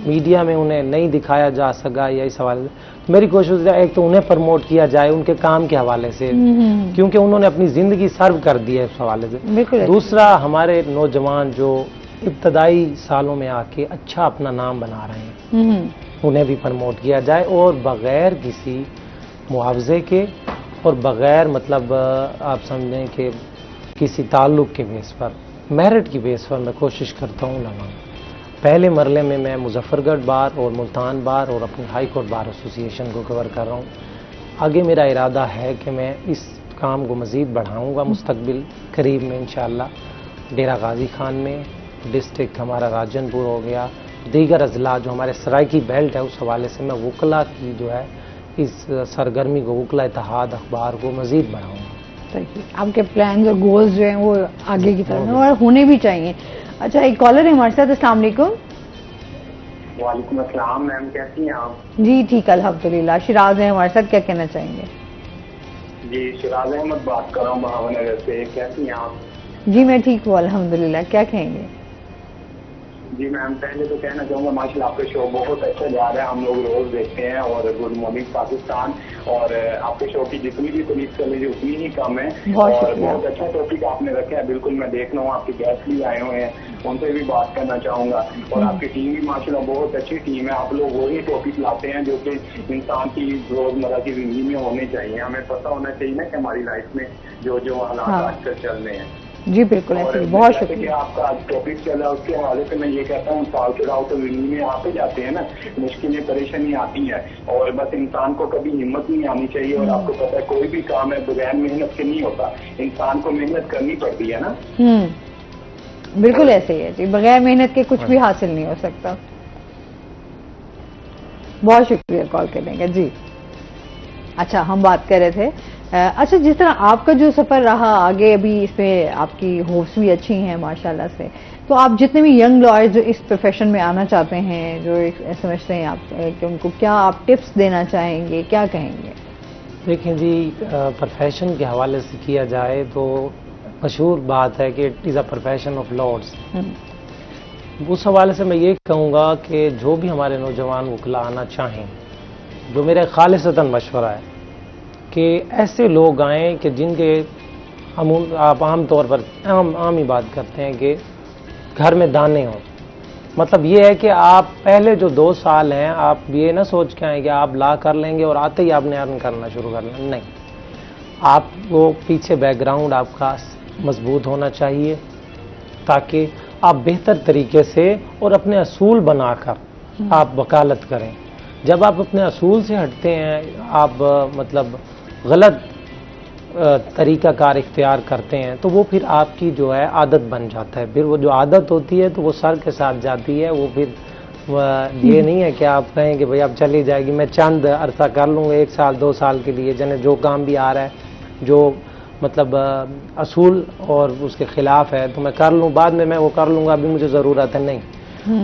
मीडिया में उन्हें नहीं दिखाया जा सका या इस हवाले से, तो मेरी कोशिश है एक तो उन्हें प्रमोट किया जाए उनके काम के हवाले से, क्योंकि उन्होंने अपनी ज़िंदगी सर्व कर दी है उस हवाले से। दूसरा, हमारे नौजवान जो इब्तदाई सालों में आके अच्छा अपना नाम बना रहे हैं, उन्हें भी प्रमोट किया जाए, और बग़ैर किसी मुआवजे के और बग़ैर मतलब आप समझें कि किसी ताल्लुक़ के बेस पर, मेरिट की बेस पर मैं कोशिश करता हूँ लगाऊँ। पहले मरले में मैं मुजफ्फरगढ़ बार और मुल्तान बार और अपनी हाई कोर्ट बार एसोसिएशन को कवर कर रहा हूँ। आगे मेरा इरादा है कि मैं इस काम को मज़ीद बढ़ाऊँगा मुस्तकबिल करीब में इंशाअल्लाह। डेरा गाजी खान में, डिस्ट्रिक्ट हमारा राजनपुर हो गया, दीगर अजला जो हमारे सराइकी बेल्ट है उस हवाले से मैं वकला की जो है इस सरगर्मी को, वकला इत्तेहाद अखबार को मज़ीद बढ़ाऊँगा। आपके प्लान और गोल्स जो हैं वो आगे की तरफ और होने भी चाहिए। अच्छा, एक कॉलर है हमारे साथ। अस्सलाम वालेकुम। वालेकुम अस्सलाम मैम, कैसी हैं आप? जी ठीक अल्हम्दुलिल्लाह। शिराज है हमारे साथ, क्या कहना चाहेंगे? जी शिराज अहमद बात कर रहा हूँ बहावनगर से, कैसी हैं आप? जी मैं ठीक हूँ अल्हम्दुलिल्लाह, क्या कहेंगे? जी मैम, पहले तो कहना चाहूँगा माशाल्लाह आपका शो बहुत अच्छा जा रहा है, हम लोग रोज देखते हैं, और गुड मॉर्निंग पाकिस्तान, और आपके शो की जितनी भी तारीफ कर लीजिए उतनी ही कम है, और बहुत अच्छा टॉपिक आपने रखा है। बिल्कुल मैं देख रहा हूँ, आपके गेस्ट भी आए हुए हैं, उनसे भी बात करना चाहूँगा, और आपकी टीम भी माशाल्लाह बहुत अच्छी टीम है। आप लोग वही टॉपिक लाते हैं जो कि इंसान की रोजमर्रा की जिंदगी में होने चाहिए। हमें पता होना चाहिए ना कि हमारी लाइफ में जो जो हालात आजकल चल रहे हैं। जी बिल्कुल, ऐसे बहुत शुक्रिया। आपका आज टॉपिक चल रहा है उसके हवाले से मैं ये कहता हूँ, उतार चढ़ाव तो जिंदगी में आते जाते हैं ना, मुश्किलें परेशानी आती है, और बस इंसान को कभी हिम्मत नहीं आनी चाहिए। और आपको पता है कोई भी काम है बगैर मेहनत के नहीं होता, इंसान को मेहनत करनी पड़ती है ना। बिल्कुल ऐसे ही है जी, बगैर मेहनत के कुछ भी हासिल नहीं हो सकता। बहुत शुक्रिया कॉल करने का जी। अच्छा, हम बात कर रहे थे, अच्छा जिस तरह आपका जो सफ़र रहा आगे, अभी इसमें आपकी होप्स भी अच्छी हैं माशाल्लाह से, तो आप जितने भी यंग लॉयर्स जो इस प्रोफेशन में आना चाहते हैं, जो समझते हैं आप कि उनको क्या आप टिप्स देना चाहेंगे, क्या कहेंगे? देखें जी, प्रोफेशन के हवाले से किया जाए तो मशहूर बात है कि it is a profession of lords. उस हवाले से मैं ये कहूँगा कि जो भी हमारे नौजवान वकला आना चाहें, जो मेरा खालिसतन मशवरा है कि ऐसे लोग आएँ कि जिनके आप आम तौर पर आम ही बात करते हैं कि घर में दाने हों। मतलब ये है कि आप पहले जो 2 साल हैं आप ये ना सोच के आए कि आप ला कर लेंगे और आते ही आपने अर्न करना शुरू कर लेना, नहीं। आपको पीछे बैकग्राउंड आपका मजबूत होना चाहिए ताकि आप बेहतर तरीके से और अपने असूल बनाकर आप वकालत करें। जब आप अपने असूल से हटते हैं, आप मतलब गलत तरीक़ाकार इख्तियार करते हैं, तो वो फिर आपकी जो है आदत बन जाता है। फिर वो जो आदत होती है तो वो सर के साथ जाती है। वो फिर ये नहीं है कि आप कहें कि भाई अब चली जाएगी, मैं चंद अरसा कर लूँगा 1 साल 2 साल के लिए, जने जो काम भी आ रहा है जो मतलब असूल और उसके ख़िलाफ़ है तो मैं कर लूँ, बाद में मैं वो कर लूँगा, अभी मुझे ज़रूरत है, नहीं।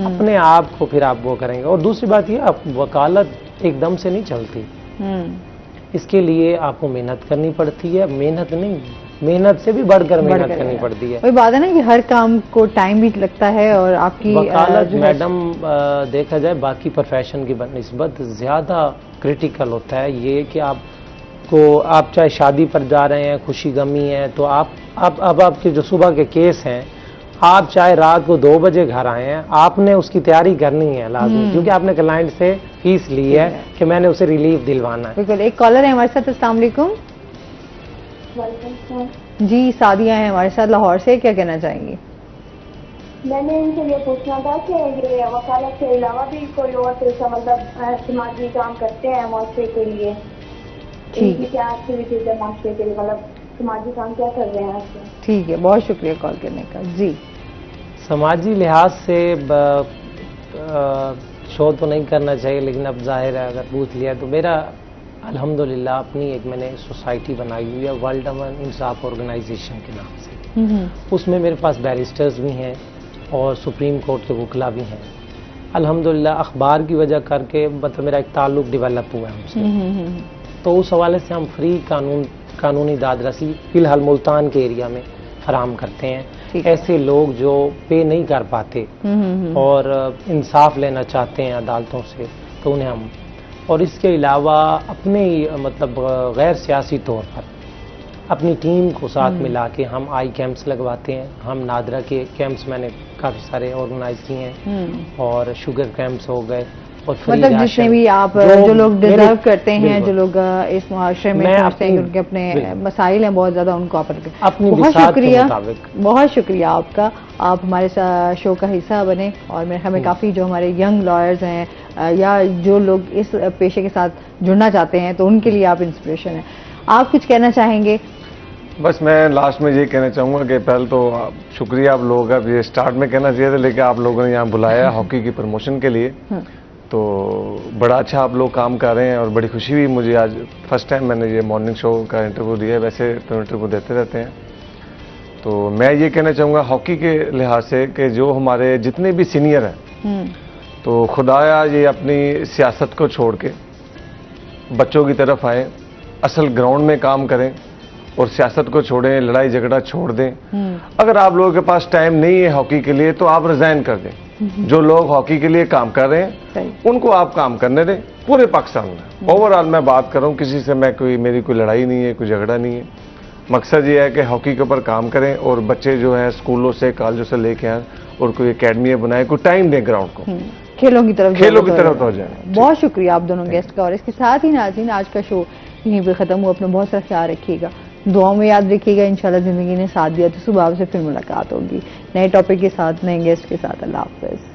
अपने आप को फिर आप वो करेंगे। और दूसरी बात ये, आप वकालत एकदम से नहीं चलती, इसके लिए आपको मेहनत करनी पड़ती है। मेहनत नहीं, मेहनत से भी बढ़कर मेहनत करनी पड़ती है। वही बात है ना कि हर काम को टाइम भी लगता है, और आपकी वकालत मैडम देखा जाए बाकी प्रोफेशन की निस्बत ज़्यादा क्रिटिकल होता है। ये कि आप चाहे शादी पर जा रहे हैं, खुशी गमी है, तो अब आपके जो सुबह के केस हैं, आप चाहे रात को 2 बजे घर आए हैं, आपने उसकी तैयारी करनी है लाजमी, क्योंकि आपने क्लाइंट से फीस ली है कि मैंने उसे रिलीफ दिलवाना है। बिल्कुल। एक कॉलर है हमारे साथ। अस्सलाम वालेकुम। जी, सादिया है हमारे साथ लाहौर से, क्या कहना चाहेंगी? मैंने इनसे ये पूछना था कि ये वकालत के अलावा भी कोई और मतलब समाजी काम करते हैं माशरे के लिए, इनकी क्या एक्टिविटीज है माशरे के लिए, मतलब समाजी काम क्या कर रहे हैं? ठीक है, बहुत शुक्रिया कॉल करने का जी। समाजी लिहाज से शो तो नहीं करना चाहिए, लेकिन अब जाहिर है अगर पूछ लिया तो मेरा अल्हम्दुलिल्लाह अपनी एक मैंने सोसाइटी बनाई हुई है वर्ल्ड अमन इंसाफ ऑर्गेनाइजेशन के नाम से। उसमें मेरे पास बैरिस्टर्स भी हैं और सुप्रीम कोर्ट के वकला भी हैं। अल्हम्दुलिल्लाह अखबार की वजह करके मतलब मेरा एक ताल्लुक डेवलप हुआ है उनसे, तो उस हवाले से हम फ्री कानूनी दादरसी फिलहाल मुल्तान के एरिया में फराम करते हैं। ऐसे लोग जो पे नहीं कर पाते और इंसाफ लेना चाहते हैं अदालतों से, तो उन्हें हम, और इसके अलावा अपने मतलब गैर सियासी तौर पर अपनी टीम को साथ मिला के हम आई कैंप्स लगवाते हैं। हम नादरा के कैंप्स मैंने काफ़ी सारे ऑर्गेनाइज किए हैं और शुगर कैंप्स हो गए और मतलब जितने भी आप जो लोग डिजर्व करते हैं, जो लोग इस मुआशरे में समझते हैं उनके अपने मसाइल हैं बहुत ज़्यादा, उनको आप बहुत शुक्रिया आपका। आप हमारे शो का हिस्सा बने और मेरे ख्याल में काफ़ी जो हमारे यंग लॉयर्स हैं या जो लोग इस पेशे के साथ जुड़ना चाहते हैं तो उनके लिए आप इंस्पिरेशन हैं। आप कुछ कहना चाहेंगे? बस मैं लास्ट में ये कहना चाहूँगा कि पहले तो शुक्रिया आप लोगों का, ये स्टार्ट में कहना चाहिए था लेकिन आप लोगों ने यहाँ बुलाया हॉकी की प्रमोशन के लिए, तो बड़ा अच्छा आप लोग काम कर रहे हैं और बड़ी खुशी हुई मुझे। आज फर्स्ट टाइम मैंने ये मॉर्निंग शो का इंटरव्यू दिया है, वैसे तो इंटरव्यू देते रहते हैं। तो मैं ये कहना चाहूँगा हॉकी के लिहाज से कि जो हमारे जितने भी सीनियर हैं तो खुदाया ये अपनी सियासत को छोड़ के बच्चों की तरफ आए, असल ग्राउंड में काम करें और सियासत को छोड़ें, लड़ाई झगड़ा छोड़ दें। अगर आप लोगों के पास टाइम नहीं है हॉकी के लिए तो आप रिजाइन कर दें। जो लोग हॉकी के लिए काम कर रहे हैं उनको आप काम करने दें पूरे पाकिस्तान में। ओवरऑल मैं बात कर रहा हूँ, किसी से मेरी कोई लड़ाई नहीं है, कोई झगड़ा नहीं है। मकसद ये है कि हॉकी के ऊपर काम करें और बच्चे जो है स्कूलों से कॉलेजों से लेके आए और कोई अकेडमी बनाए, कोई टाइम दें ग्राउंड को, खेलों की तरफ हो जाए। बहुत शुक्रिया आप दोनों गेस्ट का। और इसके साथ ही नाज़रीन आज का शो यहीं पे खत्म हुआ। अपना बहुत सारा ख्याल रखिएगा, दुआओं में याद रखिएगा। इंशाल्लाह जिंदगी ने साथ दिया तो सुबह से फिर मुलाकात होगी नए टॉपिक के साथ, नए गेस्ट के साथ। अल्लाह हाफ़िज़।